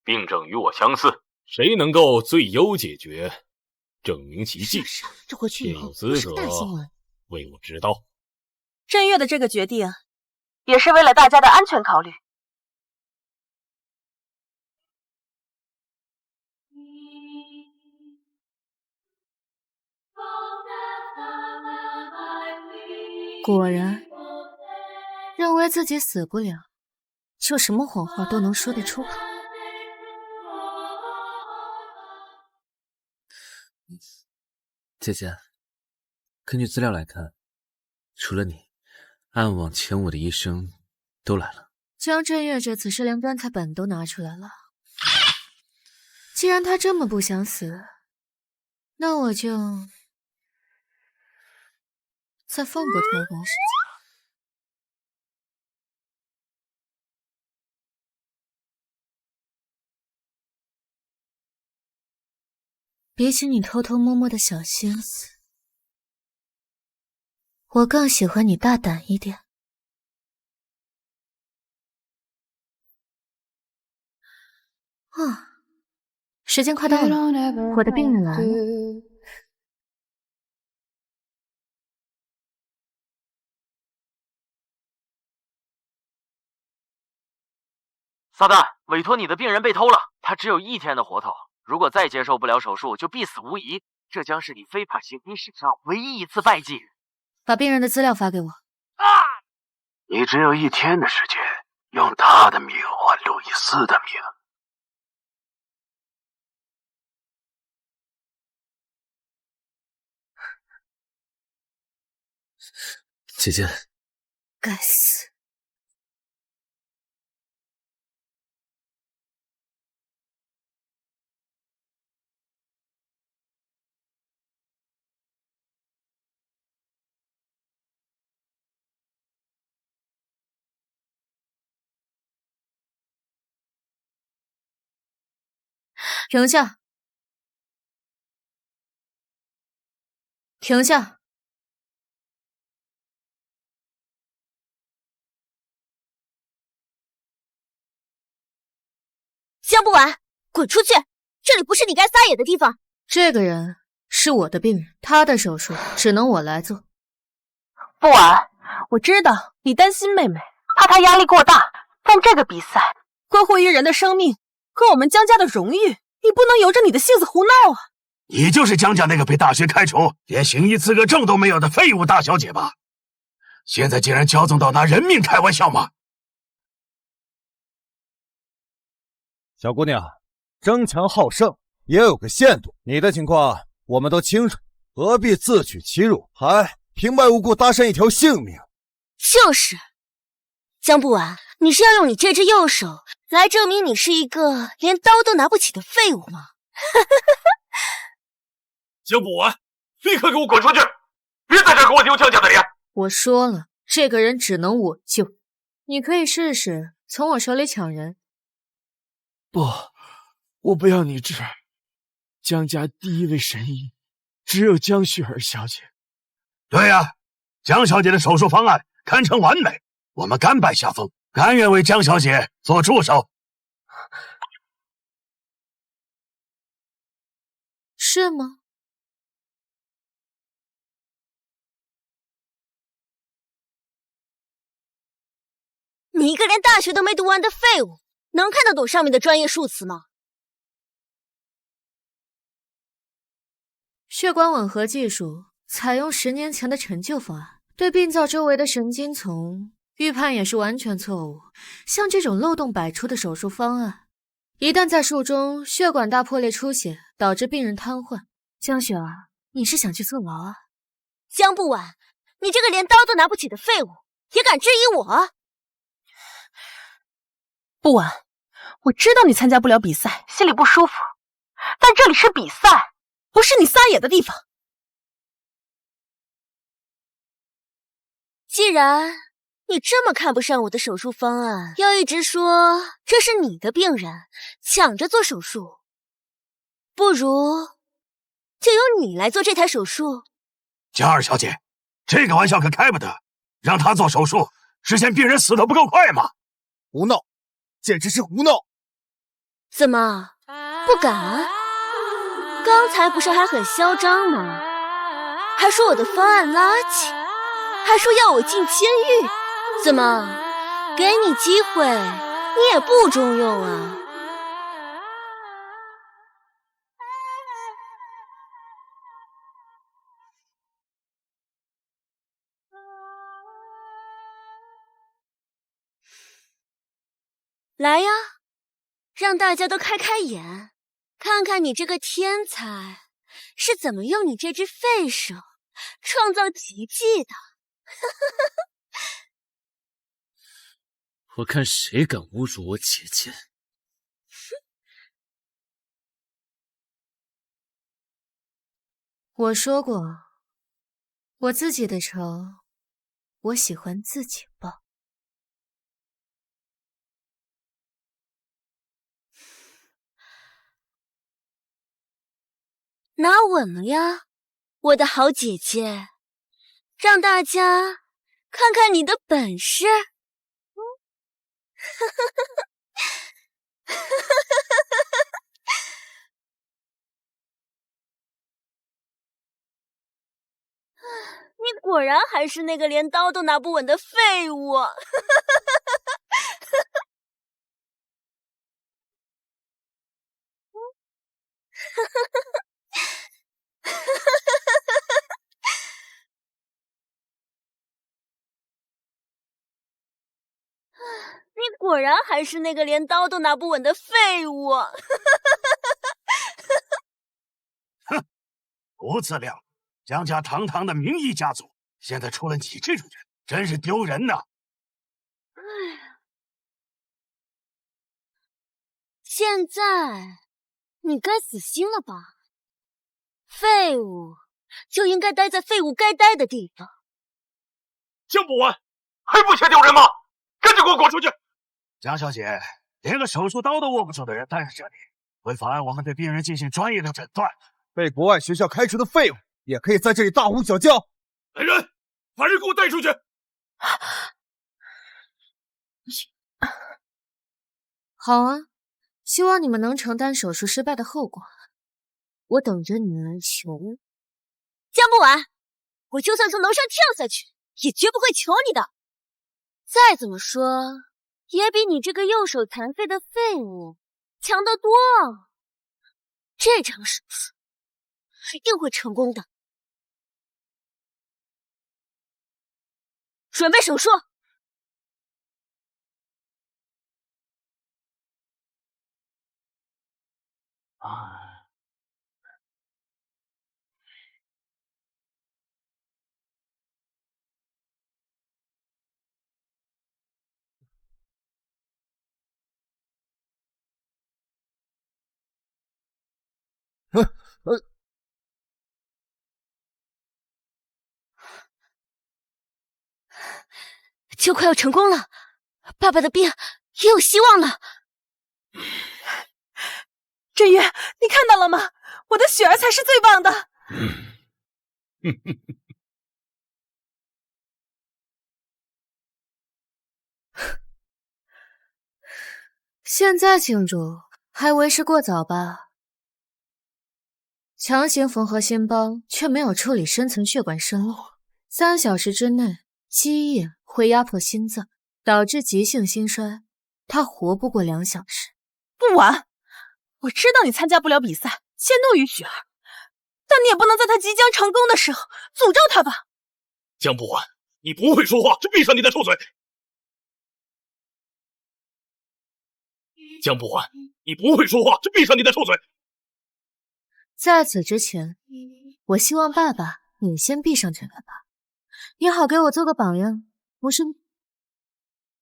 病症与我相似，谁能够最优解决，证明其迹，
这回去以后
便有资格
大新闻。
为我执刀。
振月的这个决定，也是为了大家的安全考虑。
果然，认为自己死不了，就什么谎话都能说得出口。
姐姐，根据资料来看，除了你，暗网前5的医生都来了。
江振月这次是连棺材本都拿出来了。既然他这么不想死，那我就再放过他一段时间。比起你偷偷摸摸的小心思，我更喜欢你大胆一点。时间快到了，我的病人来了。
撒旦，委托你的病人被偷了，他只有1天的活头，如果再接受不了手术，就必死无疑。这将是你非法行医史上唯一一次败绩。
把病人的资料发给我。
你只有1天的时间，用他的命换路易斯的命。
姐姐，
该死！停下！停下！
江不晚，滚出去！这里不是你该撒野的地方。
这个人是我的病人，他的手术只能我来做。
不晚，我知道你担心妹妹，怕她压力过大，但这个比赛关乎于人的生命和我们江家的荣誉，你不能由着你的性子胡闹啊！
你就是江家那个被大学开除，连行医资格证都没有的废物大小姐吧？现在竟然骄纵到拿人命开玩笑吗？
小姑娘，争强好胜也有个限度。你的情况我们都清楚，何必自取其辱，还平白无故搭上一条性命？
就是，江不完，你是要用你这只右手来证明你是一个连刀都拿不起的废物吗？
江不完，立刻给我滚出去！别在这儿给我丢江家的脸！
我说了，这个人只能我救，你可以试试从我手里抢人。
不，我不要你治。江家第一位神医，只有江雪儿小姐。
对呀，江小姐的手术方案堪称完美，我们甘拜下风，甘愿为江小姐做助手。
是吗？
你一个连大学都没读完的废物，能看得懂上面的专业术词吗？
血管吻合技术采用10年前的陈旧方案，对病灶周围的神经丛预判也是完全错误。像这种漏洞百出的手术方案，一旦在术中血管大破裂出血，导致病人瘫痪，江雪儿，你是想去坐牢啊？
江不完，你这个连刀都拿不起的废物，也敢质疑我？
不完，我知道你参加不了比赛，心里不舒服，但这里是比赛，不是你撒野的地方。
既然你这么看不上我的手术方案，要一直说这是你的病人，抢着做手术，不如就由你来做这台手术。
江二小姐，这个玩笑可开不得，让他做手术是嫌病人死得不够快吗？
胡闹，简直是胡闹！
怎么不敢？刚才不是还很嚣张吗？还说我的方案垃圾，还说要我进监狱。怎么，给你机会你也不中用啊？来呀，让大家都开开眼，看看你这个天才是怎么用你这只废手创造奇迹的。
我看谁敢侮辱我姐姐！
我说过，我自己的仇，我喜欢自己报。
拿稳了呀，我的好姐姐，让大家看看你的本事。你果然还是那个连刀都拿不稳的废物。你果然还是那个连刀都拿不稳的废物。
哼，不自量！江家堂堂的名医家族，现在出了你这种人，真是丢人呐！
哎呀，现在你该死心了吧？废物就应该待在废物该待的地方。
江不完，还不嫌丢人吗？赶紧给我滚出去！
江小姐，连个手术刀都握不住的人待在这里，会妨碍我们对病人进行专业的诊断。
被国外学校开除的废物也可以在这里大呼小叫。
来人，把人给我带出去！
好啊，希望你们能承担手术失败的后果。我等着你们穷。
江不完，我就算从楼上跳下去，也绝不会求你的。再怎么说，也比你这个右手残废的废物强得多。这场手术一定会成功的。准备手术。就快要成功了，爸爸的病也有希望了。
振宇，你看到了吗？我的雪儿才是最棒的。
现在庆祝还为时过早吧？强行缝合心包，却没有处理深层血管渗漏，3小时之内积液会压迫心脏，导致急性心衰，他活不过2小时。
不晚，我知道你参加不了比赛，迁怒于雪儿，但你也不能在他即将成功的时候诅咒他吧？
江不晚，你不会说话，就闭上你的臭嘴！江不晚，你不会说话，就闭上你的臭嘴！
在此之前，我希望爸爸你先闭上嘴巴吧，也好给我做个榜样。不是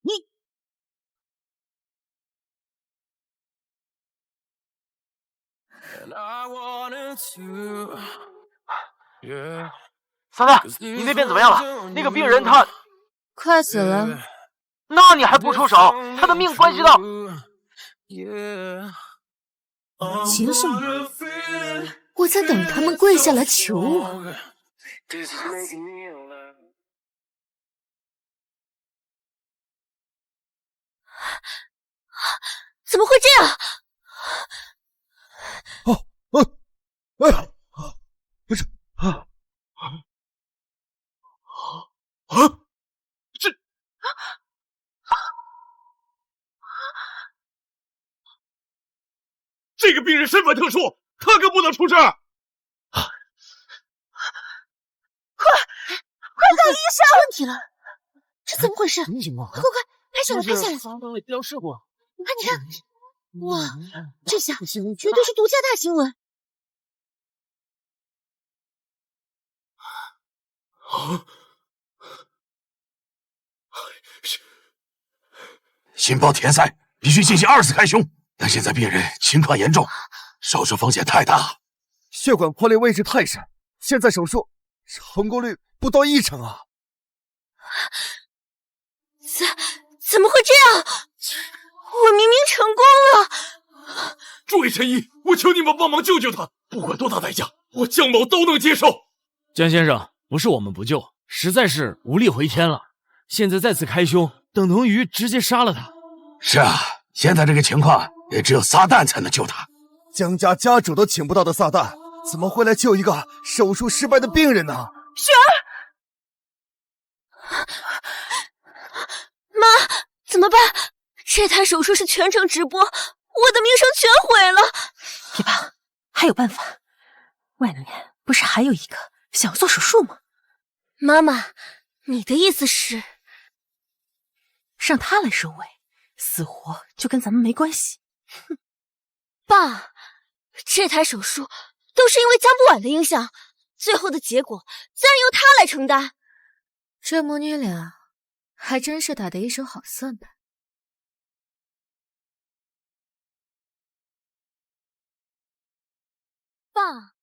你。
三三，你那边怎么样了？那个病人他
快死了。
那你还不出手？他的命关系到。
急什么？我在等他们跪下来求我。
怎么会这样？
不是
这个病人身份特殊，他可不能出事！快
找医生！问题了，这怎么回事？
什么情况？
快，拍下来，拍下来！
发生了医疗事故。
你看，哇，这下绝对是独家大新闻！
心包填塞，必须进行2次开胸。但现在病人情况严重，手术风险太大，
血管破裂位置太深，现在手术成功率不到1成啊！
怎么会这样？我明明成功了！
诸位神医，我求你们帮忙救救他，不管多大代价，我江某都能接受。
江先生，不是我们不救，实在是无力回天了。现在再次开胸，等同于直接杀了他。
是啊，现在这个情况，也只有撒旦才能救他。
江家家主都请不到的撒旦，怎么会来救一个手术失败的病人呢？
雪儿，
妈，怎么办？这台手术是全程直播，我的名声全毁了。
别怕，还有办法。外面不是还有一个想要做手术吗？
妈妈，你的意思是
让他来收尾，死活就跟咱们没关系。
哼，爸，这台手术都是因为江不晚的影响，最后的结果自然由他来承担。
这母女俩还真是打得一手好算盘。
爸，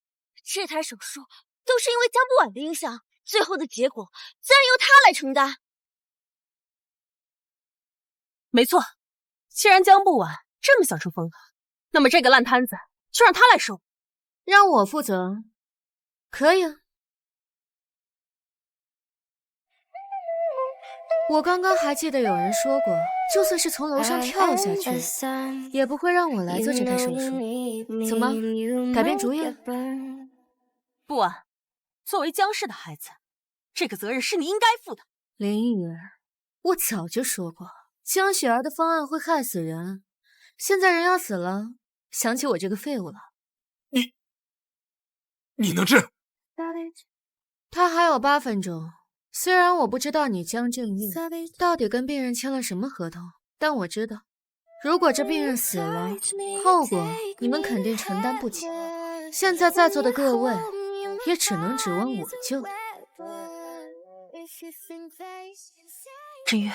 这台手术都是因为江不晚的影响，最后的结果自然由他来承担。
没错，既然江不晚这么想出风头，那么这个烂摊子就让他来收。
让我负责，可以啊。我刚刚还记得有人说过，就算是从楼上跳下去，也不会让我来做这台手术。怎么，改变主意了？
不晚，作为江氏的孩子，这个责任是你应该负的。
林雨儿，我早就说过，江雪儿的方案会害死人。现在人要死了，想起我这个废物了。
你能治？
他还有8分钟，虽然我不知道你江正玉到底跟病人签了什么合同，但我知道，如果这病人死了，后果你们肯定承担不起。现在在座的各位，也只能指望我救。
正月，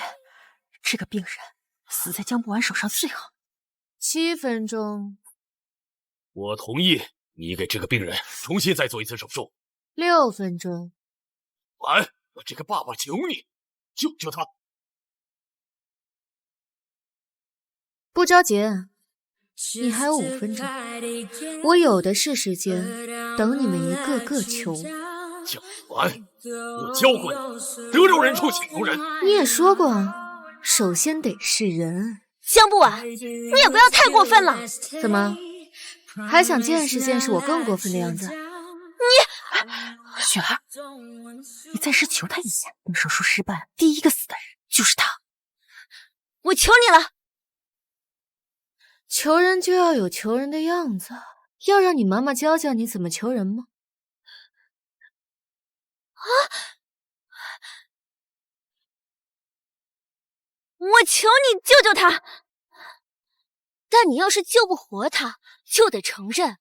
这个病人死在江不完手上最好。
7分钟。
我同意你给这个病人重新再做一次手术。
6分钟。
完，我这个爸爸求你，救救他！
不着急，你还有5分钟，我有的是时间等你们一个个求。
讲完，我教过你，得饶人处且饶人。
你也说过，首先得是人。
江不完，你也不要太过分了。
怎么，还想见识见识我更过分的样子？
雪儿，你暂时求他一下，等手术失败，第一个死的人就是他。
我求你了。
求人就要有求人的样子，要让你妈妈教教你怎么求人吗？
我求你救救他，但你要是救不活他，就得承认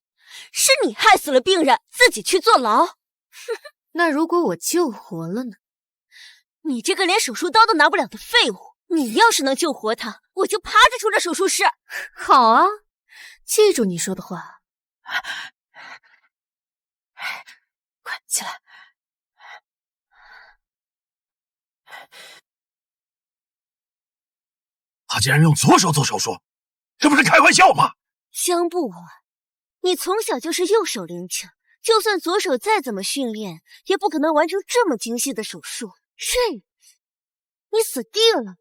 是你害死了病人，自己去坐牢。
那如果我救活了呢？
你这个连手术刀都拿不了的废物，你要是能救活他，我就趴着出这手术室。
好啊，记住你说的话。
快起来！
他竟然用左手做手术，这不是开玩笑吗？
江不完，你从小就是右手灵巧，就算左手再怎么训练，也不可能完成这么精细的手术。这你死定了！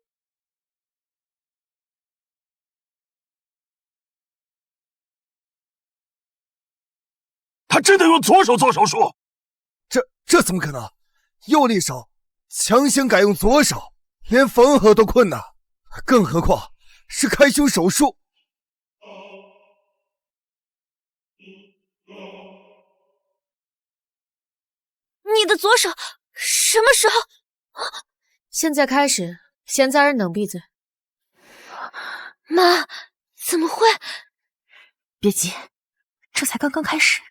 他真的用左手做手术？
这怎么可能？右利手强行改用左手，连缝合都困难，更何况是开胸手术。
你的左手什么时候？
现在开始，闲杂人等闭嘴。
妈，怎么会？
别急，这才刚刚开始。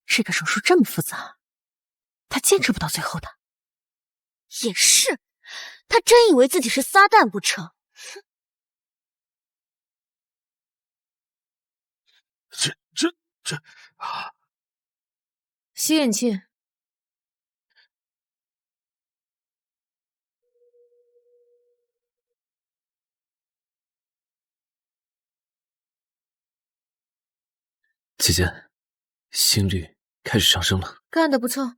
这个手术这么复杂，他坚持不到最后的。
也是，他真以为自己是撒旦不成？
这
吸引器。
姐姐，心率开始上升了。
干得不错。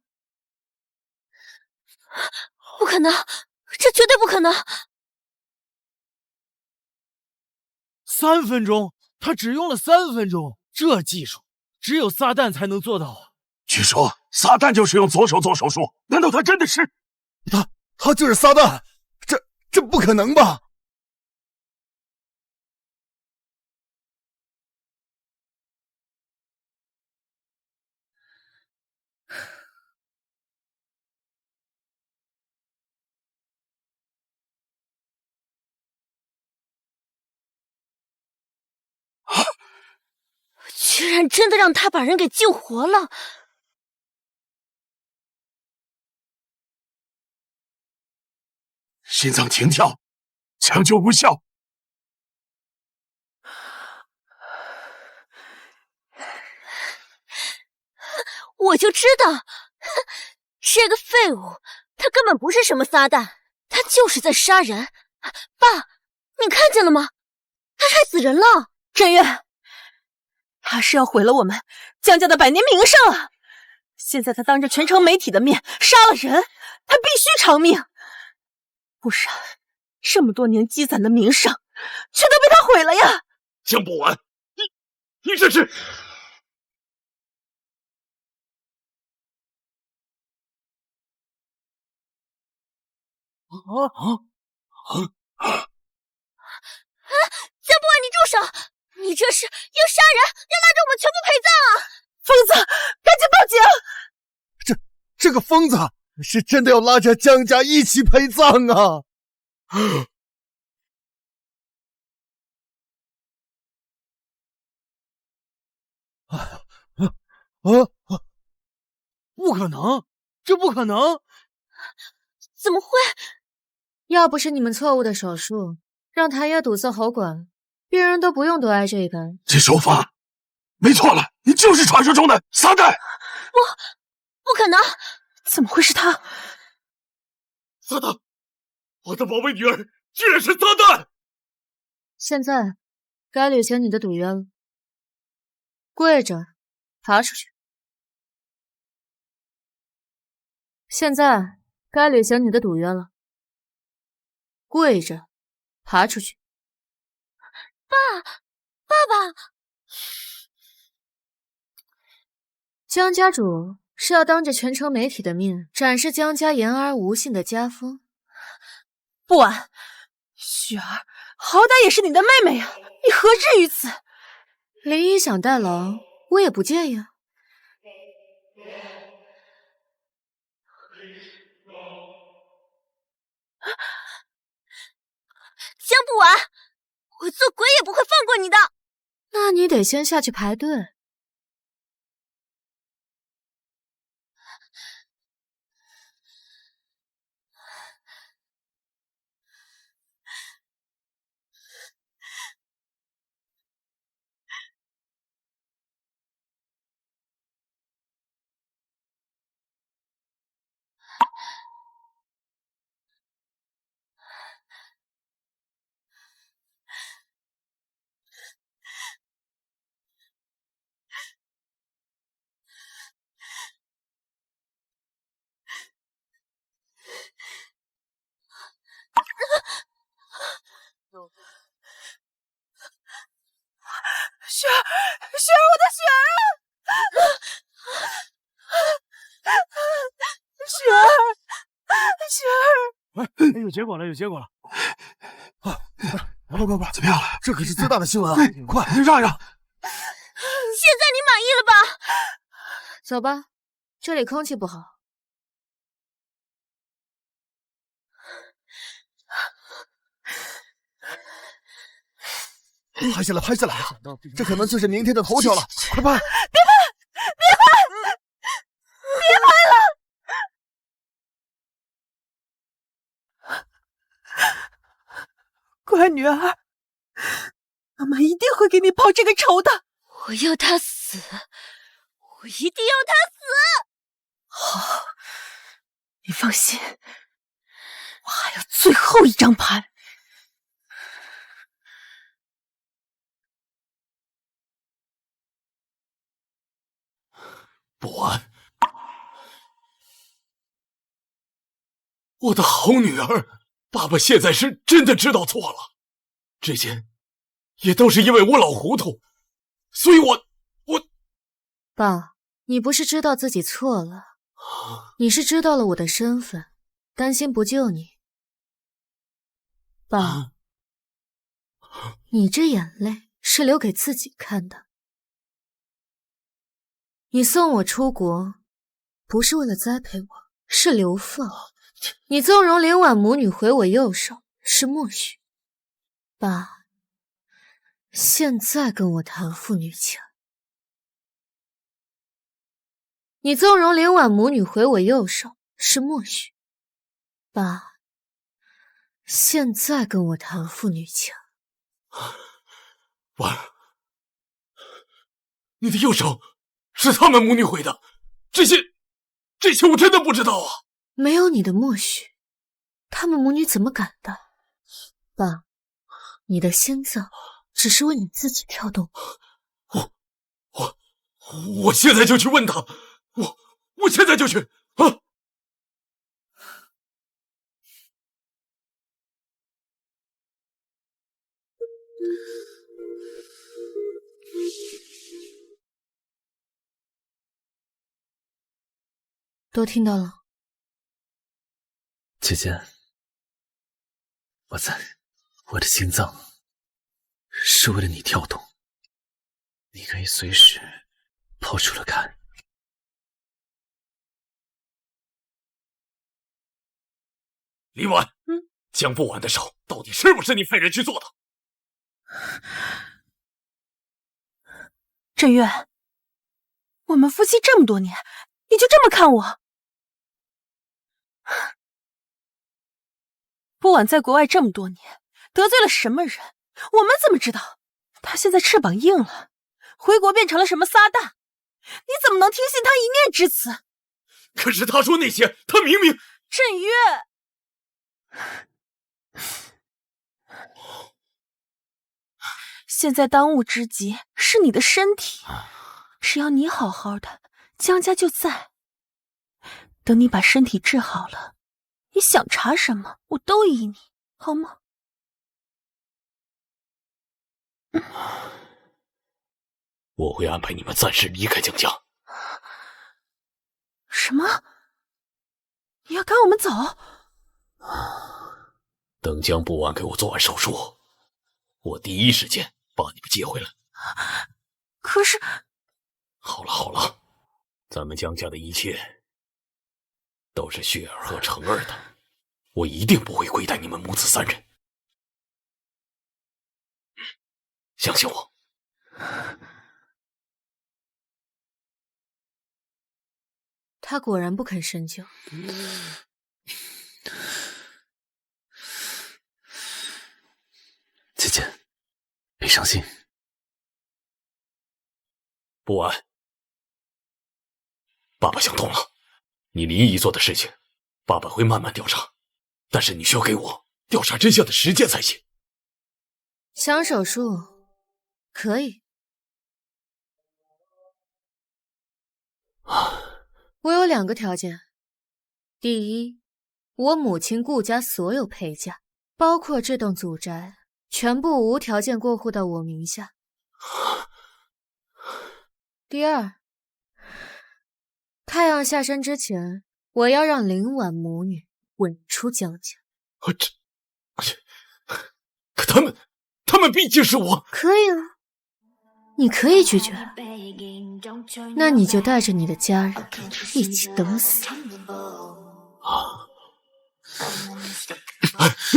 不可能，这绝对不可能
！3分钟，他只用了3分钟，这技术只有撒旦才能做到啊！
据说撒旦就是用左手做手术，难道他真的是？
他就是撒旦？这不可能吧？
居然真的让他把人给救活了！
心脏停跳，抢救无效。
我就知道，这个废物，他根本不是什么撒旦，他就是在杀人。爸，你看见了吗？他害死人了！
沈月，他是要毁了我们江家的百年名声啊！现在他当着全城媒体的面杀了人，他必须偿命，不然这么多年积攒的名声全都被他毁了呀！
江不完，你这是……
江不完，你住手！你这是要杀人，要拉着我们全部陪葬啊！
疯子，赶紧报警！
这个疯子是真的要拉着江家一起陪葬啊！
不可能，这不可能！
怎么会？
要不是你们错误的手术，让谭爷堵塞喉管，病人都不用多挨这一刀。
这手法没错了，你就是传说中的撒旦！
不可能！
怎么会是他？
撒旦！我的宝贝女儿居然是撒旦！
现在该履行你的赌约了，跪着爬出去。现在该履行你的赌约了，跪着爬出去。
爸爸，
江家主是要当着全城媒体的面展示江家言而无信的家风。
不晚，雪儿，好歹也是你的妹妹呀，你何至于此？
林一想代劳，我也不介意啊。
江不晚，我做鬼也不会放过你的。
那你得先下去排队。
雪儿，我的雪儿啊！雪儿，
有结果了，有结果了！
快，
怎么样了？
这可是最大的新闻啊！快
让让！
现在你满意了吧？
走吧，这里空气不好。
拍下来，这可能就是明天的头条了！快拍！
别拍了！乖女儿，妈妈一定会给你报这个仇的。
我要他死，我一定要他死！
好，你放心，我还有最后一张牌。
不晚，我的好女儿，爸爸现在是真的知道错了，之前也都是因为我老糊涂，所以我
爸，你不是知道自己错了，你是知道了我的身份，担心不救你。爸，你这眼泪是留给自己看的。你送我出国，不是为了栽培我，是流放。你纵容林婉母女毁我右手，是默许。爸，现在跟我谈父女情。你纵容林婉母女毁我右手，是默许。爸，现在跟我谈父女情。
婉儿，你的右手是他们母女毁的，这些我真的不知道啊！
没有你的默许，他们母女怎么敢的？爸，你的心脏只是为你自己跳动。
我现在就去问他，我现在就去啊！
都听到了。
姐姐，我在，我的心脏是为了你跳动，你可以随时抛出了看。
李婉，江不婉的手到底是不是你派人去做的？
沈月，我们夫妻这么多年，你就这么看我？不管在国外这么多年，得罪了什么人，我们怎么知道？他现在翅膀硬了，回国变成了什么撒旦？你怎么能听信他一念之词？
可是他说那些，他明明……
沈月，现在当务之急是你的身体，只要你好好的，江家就在。等你把身体治好了，你想查什么，我都依你，好吗？
我会安排你们暂时离开江家。
什么？你要赶我们走？
等江不完给我做完手术，我第一时间把你们接回来。
可是……
好了好了，咱们江家的一切都是雪儿和程儿的，我一定不会亏待你们母子三人。相信我。
他果然不肯深究。
姐姐，别伤心。
不完，爸爸想通了，你林姨做的事情，爸爸会慢慢调查，但是你需要给我调查真相的时间才行。
想手术，可以。我有2个条件：第一，我母亲顾家所有陪嫁，包括这栋祖宅，全部无条件过户到我名下；第二，太阳下山之前，我要让林婉母女稳出江家。
可他们毕竟是我……
可以啊，你可以拒绝，那你就带着你的家人一起等死。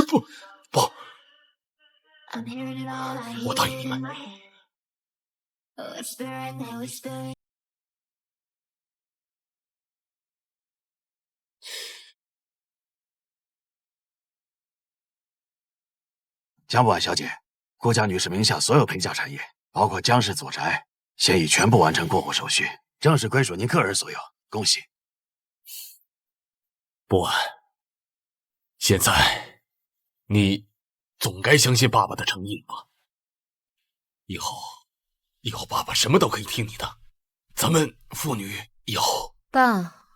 不，我答应你们。
江不婉小姐，顾家女士名下所有陪嫁产业，包括江氏祖宅，现已全部完成过户手续，正式归属您个人所有。恭喜！
不晚，现在你总该相信爸爸的诚意了吧？以后爸爸什么都可以听你的，咱们父女以后……
爸，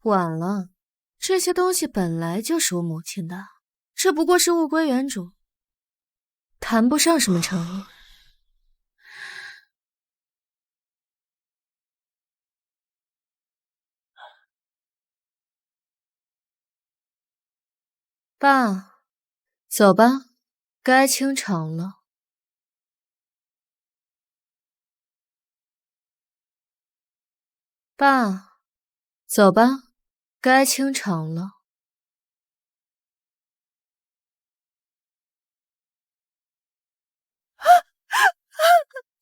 晚了，这些东西本来就是我母亲的，这不过是物归原主，谈不上什么诚意。爸，走吧，该清场了。爸，走吧，该清场了。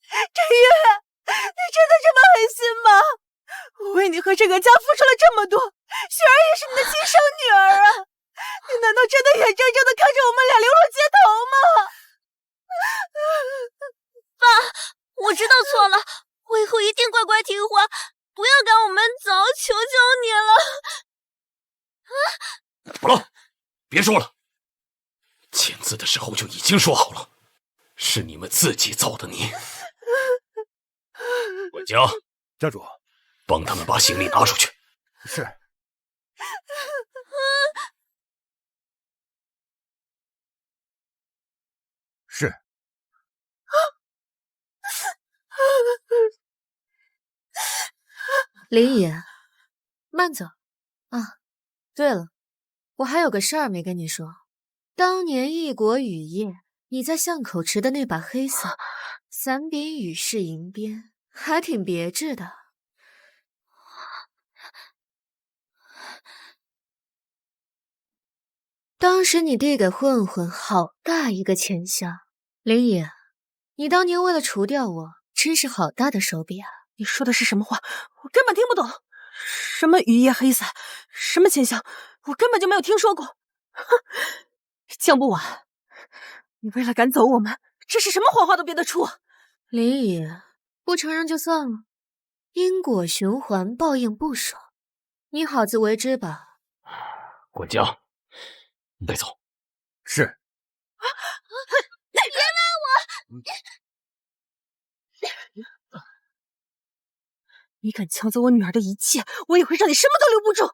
陈月，你真的这么狠心吗？我为你和这个家付出了这么多，雪儿也是你的亲生女儿啊！你难道真的眼睁睁的看着我们俩流落街头吗？
爸，我知道错了，我以后一定乖乖听话，不要赶我们走，求求你了！
好了，别说了，签字的时候就已经说好了，是你们自己造的孽。管家，
家主，
帮他们把行李拿出去。
是。是。
林野，慢走。啊，对了，我还有个事儿没跟你说。当年异国雨夜，你在巷口持的那把黑色3柄羽式银鞭，还挺别致的。当时你递给混混好大一个钱箱，林野，你当年为了除掉我，真是好大的手笔啊！
你说的是什么话？我根本听不懂。什么雨夜黑伞，什么钱箱，我根本就没有听说过。哼，江不晚，你为了赶走我们，这是什么谎话都编得出。
林野，不承认就算了，因果循环，报应不爽，你好自为之吧。
管家，你带走。
是。
原谅我！
你敢抢走我女儿的一切，我也会让你什么都留不住。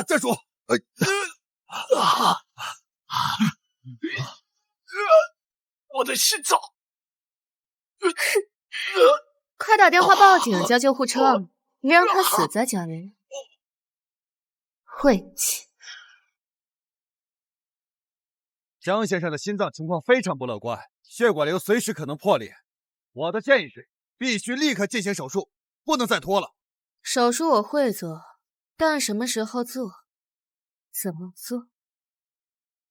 站住！
我的心脏！
快打电话报警，叫救护车，别让他死在家里。晦气！
江先生的心脏情况非常不乐观，血管瘤随时可能破裂。我的建议是，必须立刻进行手术，不能再拖了。
手术我会做，但什么时候做，怎么做，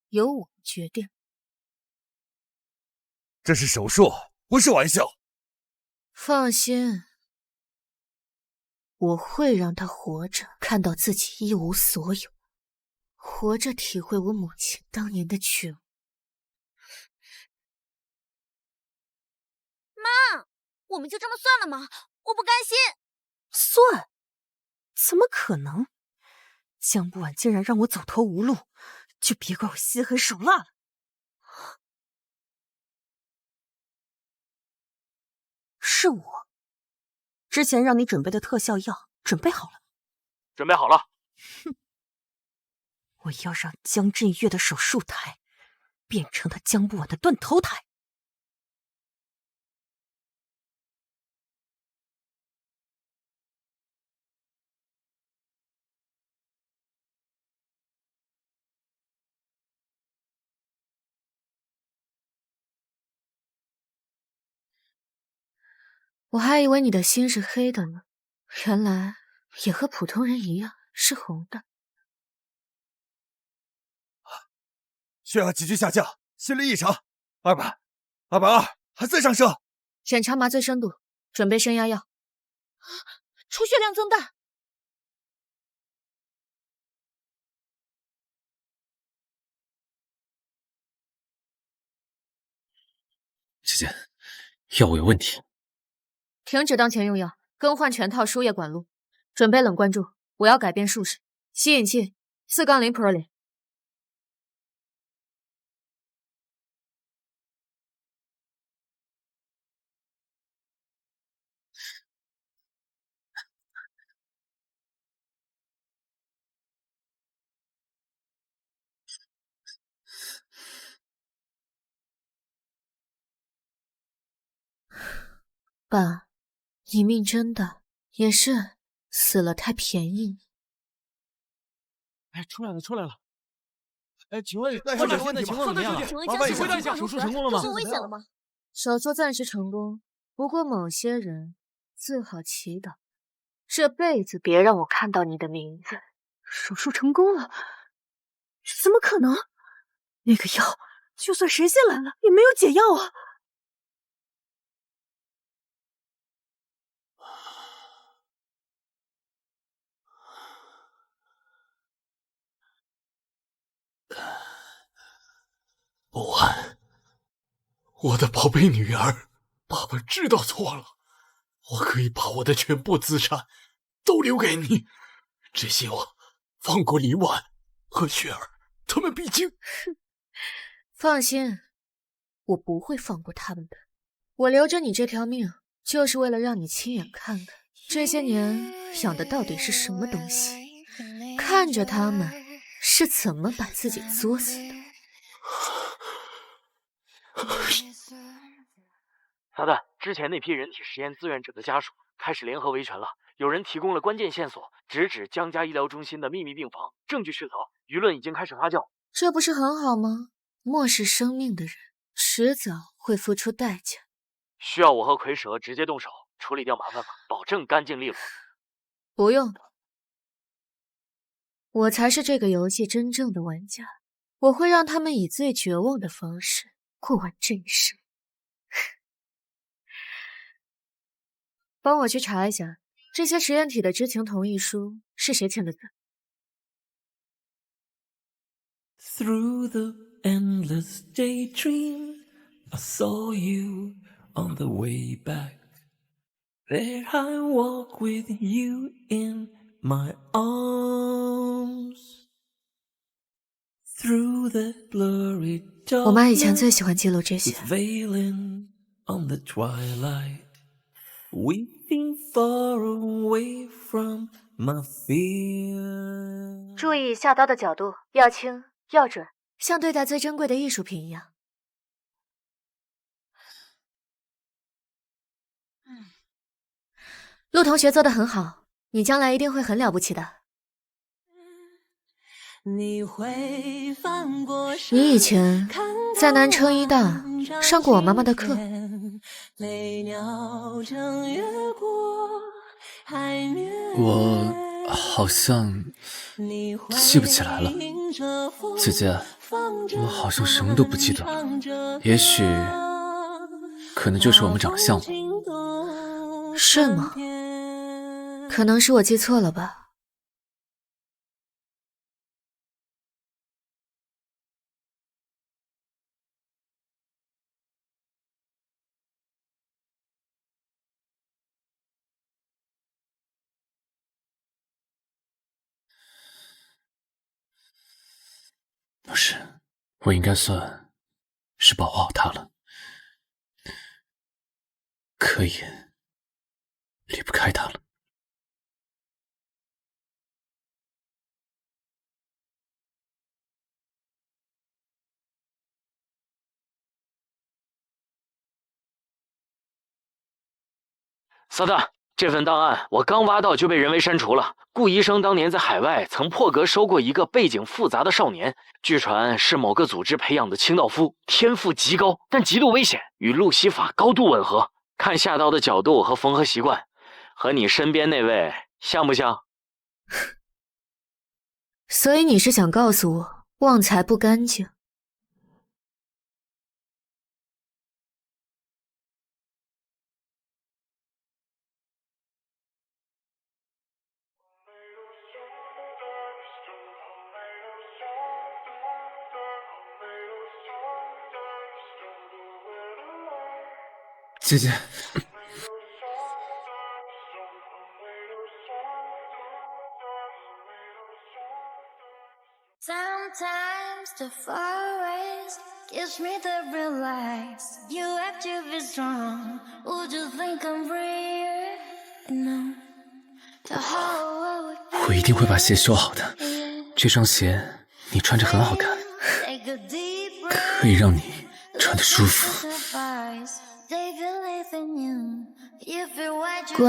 由我决定。
这是手术，不是玩笑。
放心，我会让他活着看到自己一无所有，活着体会我母亲当年的绝望。
妈，我们就这么算了吗？我不甘心。
算？怎么可能？江不晚竟然让我走投无路，就别怪我心狠手辣了。是我之前让你准备的特效药准备好了。
准备好了。
哼，我要让江振岳的手术台变成他江不晚的断头台。
我还以为你的心是黑的呢，原来也和普通人一样是红的。
血压急剧下降，心率异常，200，220，还在上升。
检查麻醉深度，准备升压药。
出血量增大。
姐姐，药物有问题。
停止当前用药，更换全套输液管路，准备冷灌注。我要改变术式，吸引器4-0 Prolin。爸，你命真大，也是死了太便宜你。
哎，出来了！哎，请问
患者现在情况怎么样？
请问
麻烦一下，
手术成功了吗？
出现危险了吗？
手术暂时成功，不过某些人最好祈祷，这辈子别让我看到你的名字。
手术成功了？怎么可能？那个药，就算神仙来了也没有解药啊！
不晚，我的宝贝女儿，爸爸知道错了，我可以把我的全部资产都留给你，只希望放过李婉和雪儿，他们毕竟……
放心，我不会放过他们的。我留着你这条命，就是为了让你亲眼看看这些年养的到底是什么东西，看着他们是怎么把自己作死的。
撒旦，之前那批人体实验志愿者的家属开始联合维权了，有人提供了关键线索，直指江家医疗中心的秘密病房，证据确凿，舆论已经开始发酵。
这不是很好吗？漠视生命的人迟早会付出代价。
需要我和蝰蛇直接动手处理掉麻烦吗？保证干净利落。
不用，我才是这个游戏真正的玩家，我会让他们以最绝望的方式过完这一生。帮我去查一下，这些实验体的知情同意书是谁签的字
？Through the endless daydream, I saw you on the way back. There I walk with you in my arms. Through the blurry darkness,
我妈以前最喜欢记录这些。
veiling on the twilight, we've been far away from my fear.
注意下刀的角度，要轻要准，像对待最珍贵的艺术品一样。陆同学做得很好，你将来一定会很了不起的。你以前在南城医大上过我妈妈的课。
我好像记不起来了，姐姐，我好像什么都不记得了。也许，可能就是我们长得像吧。
是吗？可能是我记错了吧。
不是，我应该算是保护好他了，可以离不开他了。
撒旦，这份档案我刚挖到就被人为删除了。顾医生当年在海外曾破格收过一个背景复杂的少年，据传是某个组织培养的清道夫，天赋极高，但极度危险，与路西法高度吻合。看下刀的角度和缝合习惯，和你身边那位像不像？
所以你是想告诉我，旺财不干净？
姐姐，Sometimes
the forest gives me the realize you have to be strong. Would you think I'm real? No. The whole world
我一定会把鞋修好的。这双鞋你穿着很好看，可以让你穿得舒服。
乖。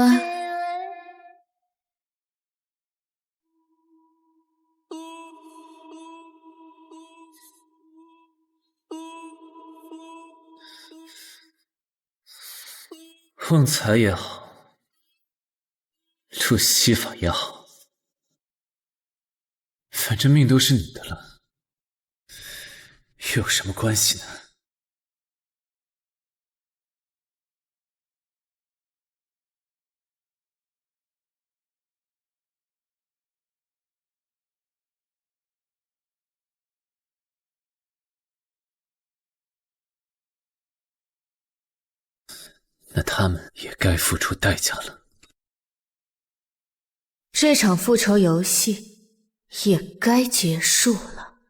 旺财也好，路西法也好，反正命都是你的了，又有什么关系呢？那他们也该付出代价了。
这场复仇游戏也该结束了。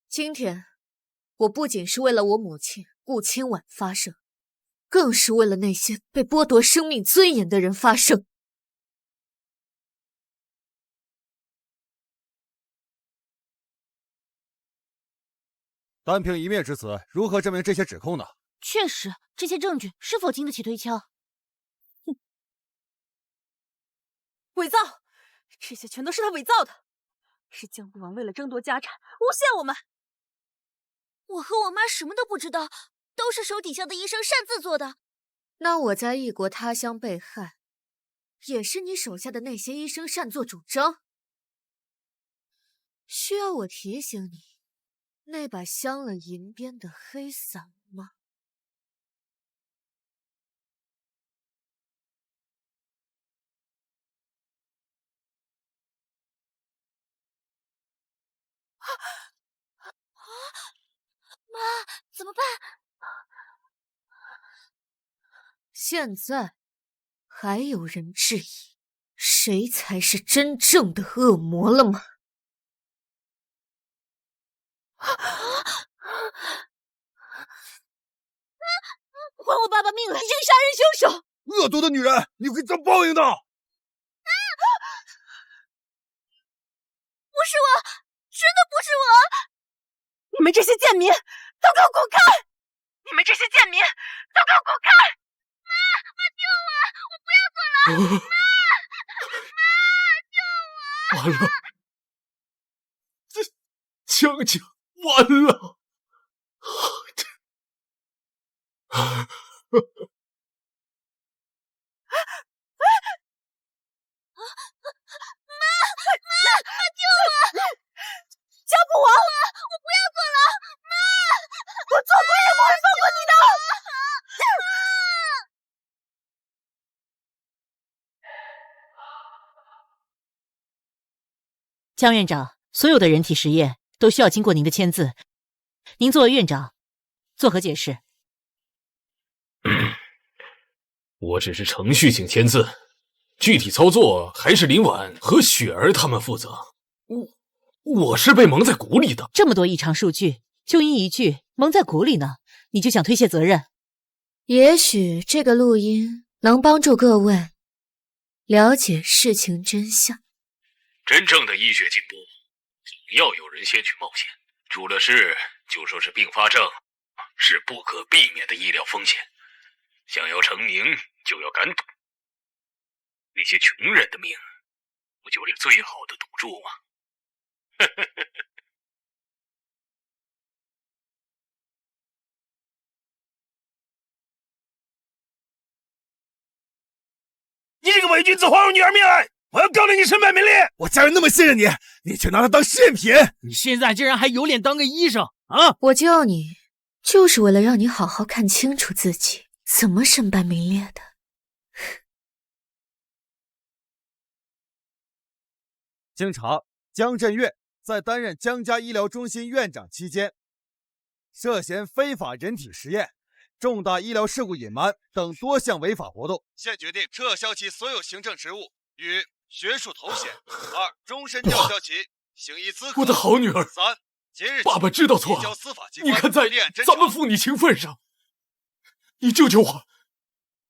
今天，我不仅是为了我母亲顾清婉发声，更是为了那些被剥夺生命尊严的人发声。
单凭一面之词，如何证明这些指控呢？
确实，这些证据是否经得起推敲？
伪造，这些全都是他伪造的，是江不王为了争夺家产诬陷我们。
我和我妈什么都不知道，都是手底下的医生擅自做的。
那我在异国他乡被害，也是你手下的那些医生擅作主张？需要我提醒你那把镶了银边的黑伞吗？
妈，怎么办？
现在还有人质疑谁才是真正的恶魔了吗？
还我爸爸命来！这个杀人凶手！
恶毒的女人，你会遭报应的！
不是我，真的不是我！
你们这些贱民，都给我滚开！你们这些贱民，都给我滚开！
妈救我！我不要做了！妈，救我！
完了，这江家完了！
妈救我！
江不王，
我不要做了！妈，
我做鬼也不会放过你的！
江院长，所有的人体实验都需要经过您的签字，您作为院长，作何解释？
我只是程序性签字，具体操作还是林婉和雪儿他们负责。我是被蒙在鼓里的。
这么多异常数据，就因一句“蒙在鼓里”呢，你就想推卸责任？
也许这个录音能帮助各位了解事情真相。
真正的医学进步，总要有人先去冒险。出了事就说是并发症，是不可避免的医疗风险。想要成名，就要敢赌。那些穷人的命，不就是最好的赌注吗？
你这个伪君子，枉我女儿命案！我要告到你身败名裂！我家人那么信任你，你却拿她当试验品！
你现在竟然还有脸当个医生啊！
我救你，就是为了让你好好看清楚自己怎么身败名裂的。
经查，江振岳在担任江家医疗中心院长期间，涉嫌非法人体实验、重大医疗事故隐瞒等多项违法活动，现决定撤销其所有行政职务与学术头衔。2. 终身吊销其行医资格。
我的好女儿。
3. 即日起
爸爸知道错了，你看在咱们父女情分上，你救救我！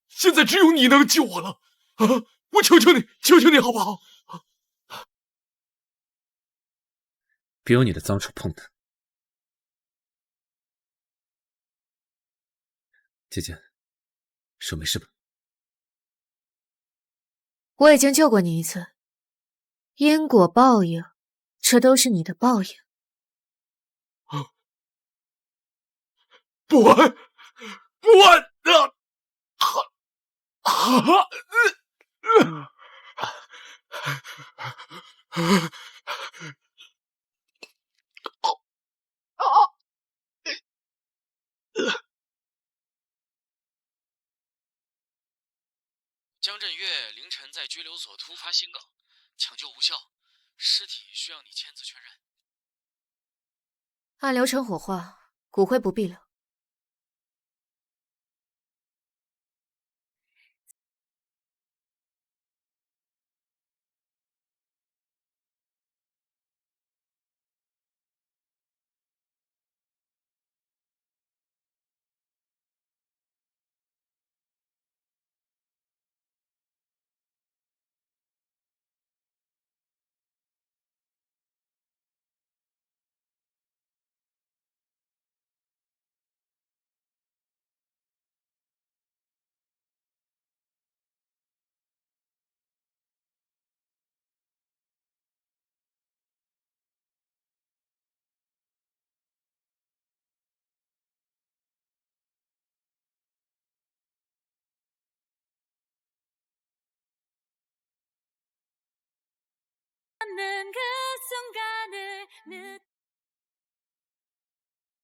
现在只有你能救我了啊！我求求你，求求你好不好？
别有你的脏手碰他。姐姐，手没事吧？
我已经救过你一次，因果报应，这都是你的报应。
不安，不安
江振岳凌晨在拘留所突发心梗，抢救无效，尸体需要你签字确认。
按流程火化，骨灰不必留。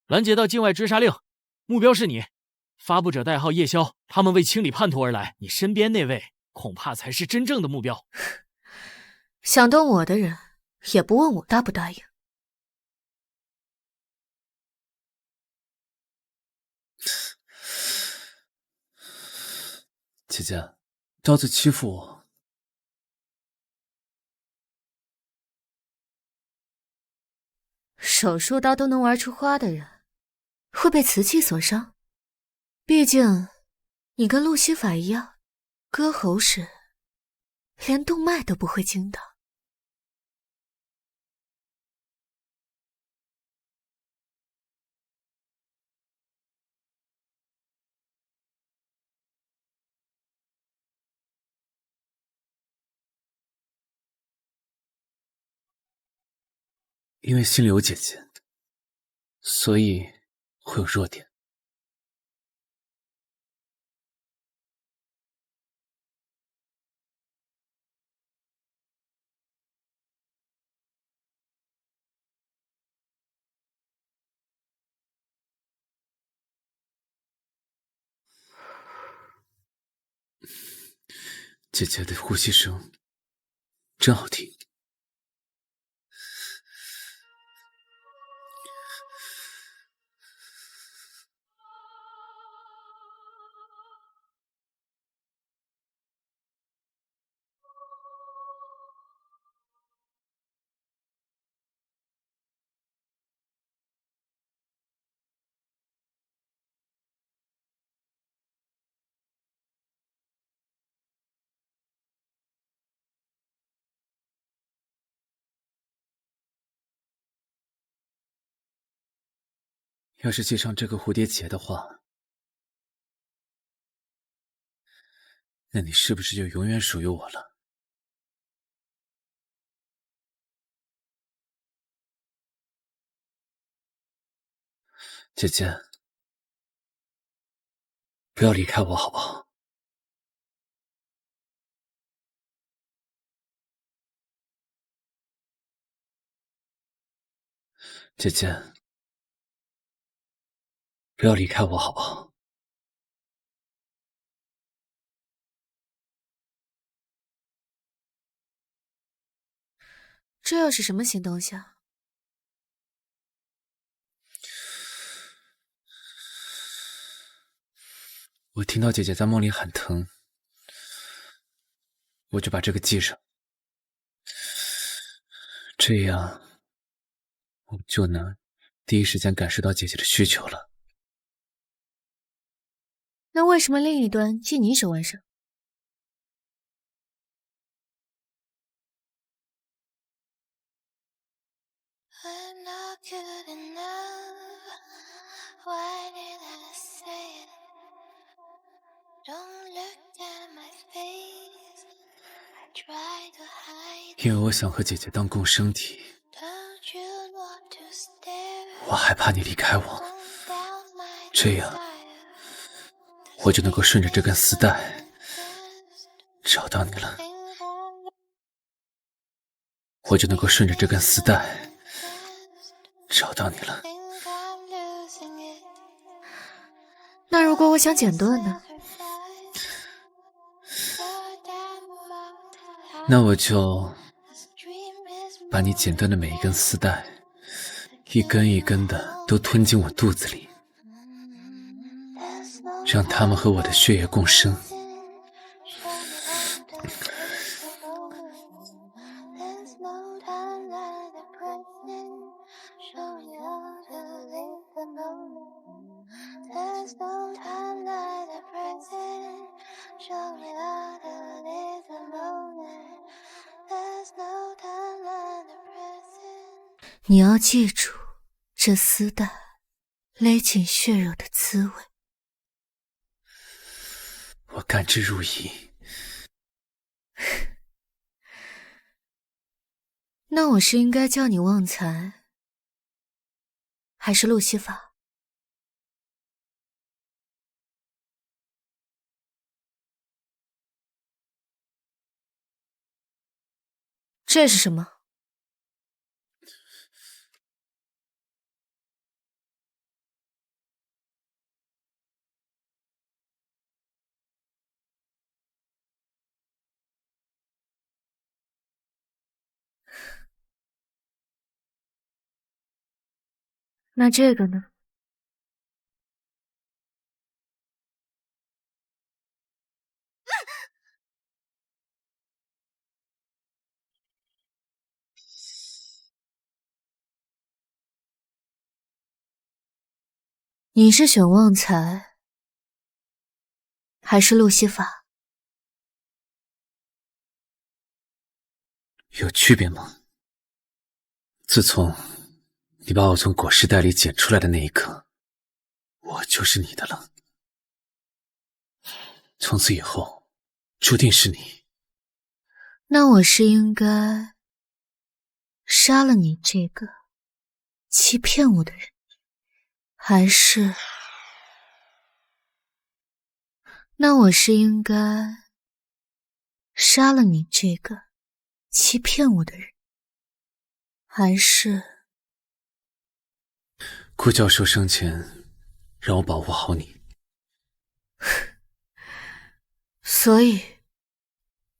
拦截到境外追杀令，目标是你。发布者代号叶宵，他们为清理叛徒而来，你身边那位恐怕才是真正的目标。
想动我的人，也不问我答不答应。
姐姐，刀子欺负我。
手术刀都能玩出花的人，会被瓷器所伤。毕竟，你跟路西法一样，割喉时连动脉都不会惊的。
因为心里有姐姐，所以会有弱点。姐姐的呼吸声真好听。要是系上这个蝴蝶结的话，那你是不是就永远属于我了？姐姐，不要离开我好不好？姐姐，不要离开我好不好？
这又是什么新东西啊？
我听到姐姐在梦里喊疼，我就把这个系上，这样我就能第一时间感受到姐姐的需求了。
那为什么另一端系你手腕上？
因为我想和姐姐当共生体，我害怕你离开我，这样我就能够顺着这根丝带找到你了，我就能够顺着这根丝带找到你了。
那如果我想剪断呢？
那我就把你剪断的每一根丝带，一根一根的都吞进我肚子里，让它们和我的血液共生。
你要记住这丝带勒紧血肉的滋味。
我甘之如饴。
那我是应该叫你旺财，还是路西法？这是什么？那这个呢？你是选旺财，还是路西法？
有区别吗？自从你把我从裹尸袋里捡出来的那一刻，我就是你的了。从此以后，注定是你。
那我是应该杀了你这个欺骗我的人，还是……那我是应该杀了你这个欺骗我的人，还是……
顾教授生前让我保护好你，
所以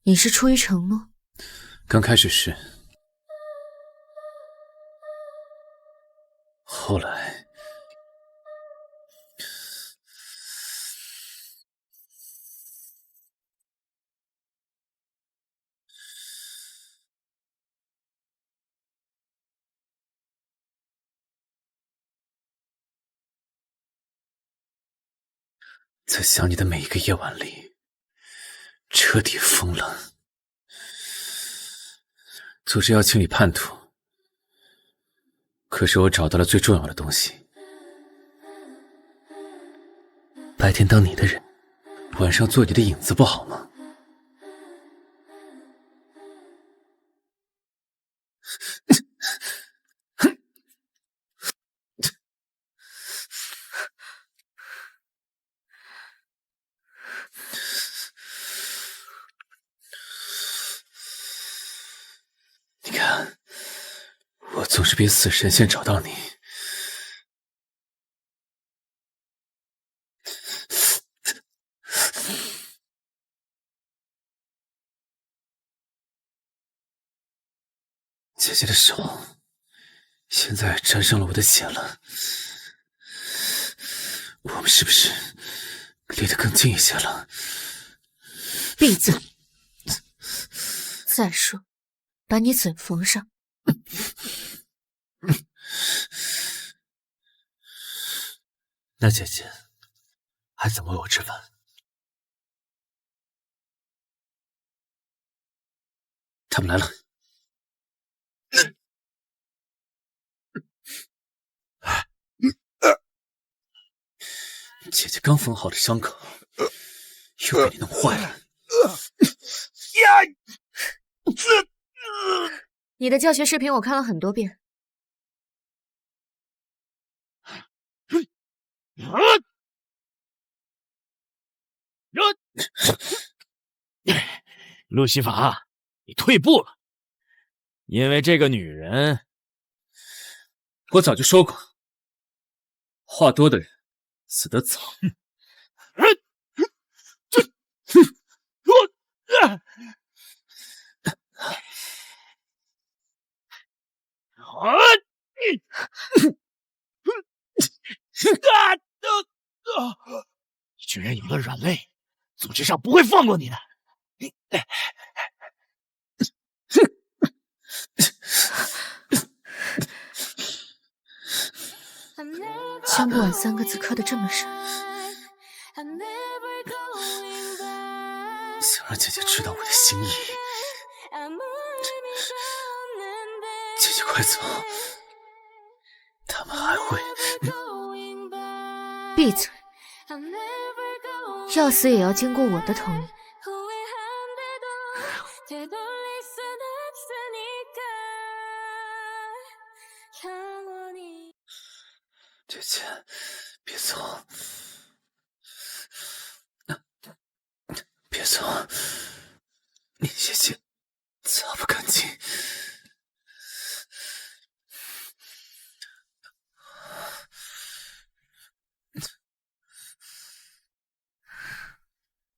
你是出于承诺？
刚开始是，后来在想你的每一个夜晚里，彻底疯了。组织要清理叛徒，可是我找到了最重要的东西。白天当你的人，晚上做你的影子，不好吗？你看，我总是比死神先找到你。姐姐的手现在沾上了我的血了，我们是不是离得更近一些了？
闭嘴！再说，把你嘴缝上。
那姐姐还怎么喂我吃饭？他们来了。姐姐刚缝好的伤口，又被你弄坏了。
你的教学视频我看了很多遍。
路西法，你退步了，因为这个女人，
我早就说过，话多的人死得早。
你居然有了软肋，组织上不会放过你的。
江不晚3个字刻得这么深，
想让姐姐知道我的心意。姐姐快走，他们还会……
闭嘴！要死也要经过我的同意。
姐姐，别走，别走，你姐姐擦不干净。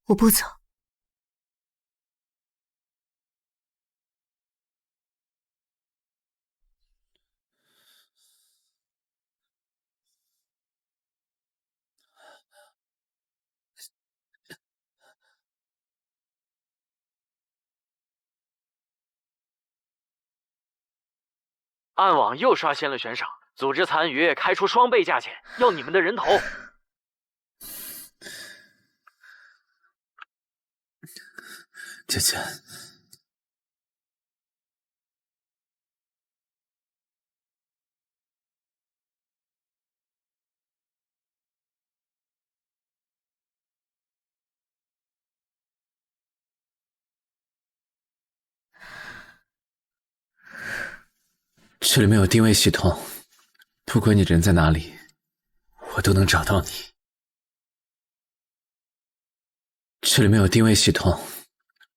我不走。
暗网又刷新了悬赏，组织残余开出双倍价钱，要你们的人头。
姐姐，这里面有定位系统，不管你人在哪里，我都能找到你。这里面有定位系统，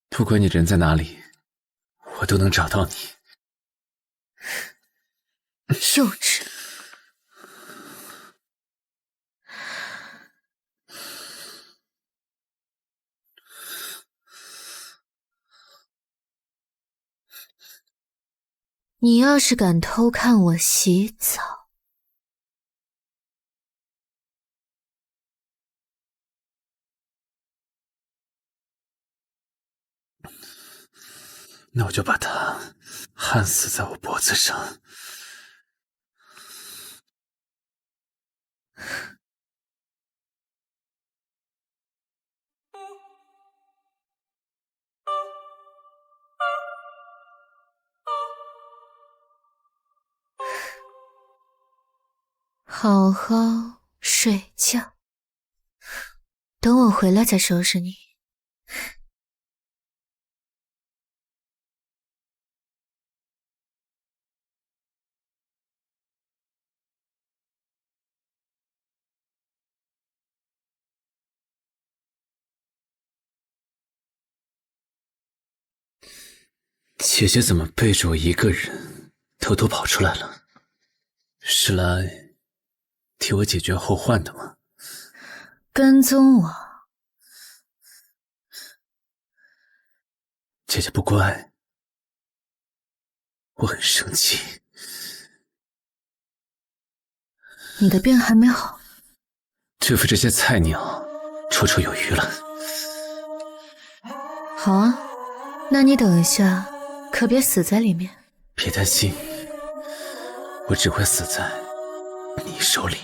不管你人在哪里，我都能找到你。
幼稚。你要是敢偷看我洗澡，
那我就把他焊死在我脖子上。
好好睡觉，等我回来再收拾你。
姐姐怎么背着我一个人偷偷跑出来了？是来替我解决后患的吗？
跟踪我，
姐姐不乖，我很生气。
你的病还没好。
对付这些菜鸟，绰绰有余了。
好啊，那你等一下，可别死在里面。
别担心，我只会死在你手里。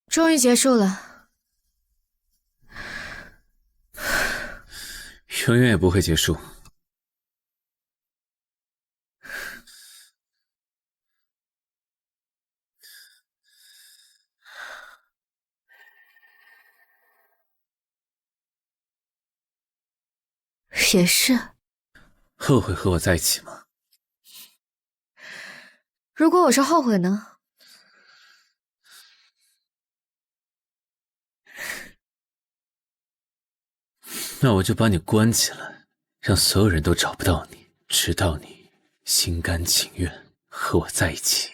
终于结束了，
永远也不会结束。
也是。
后悔和我在一起吗？
如果我是后悔呢？
那我就把你关起来，让所有人都找不到你，直到你心甘情愿和我在一起。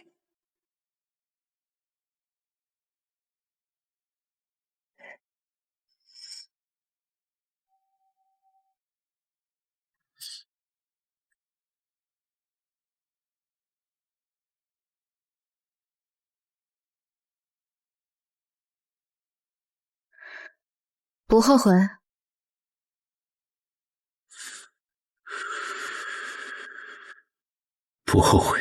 不后悔。
不后悔。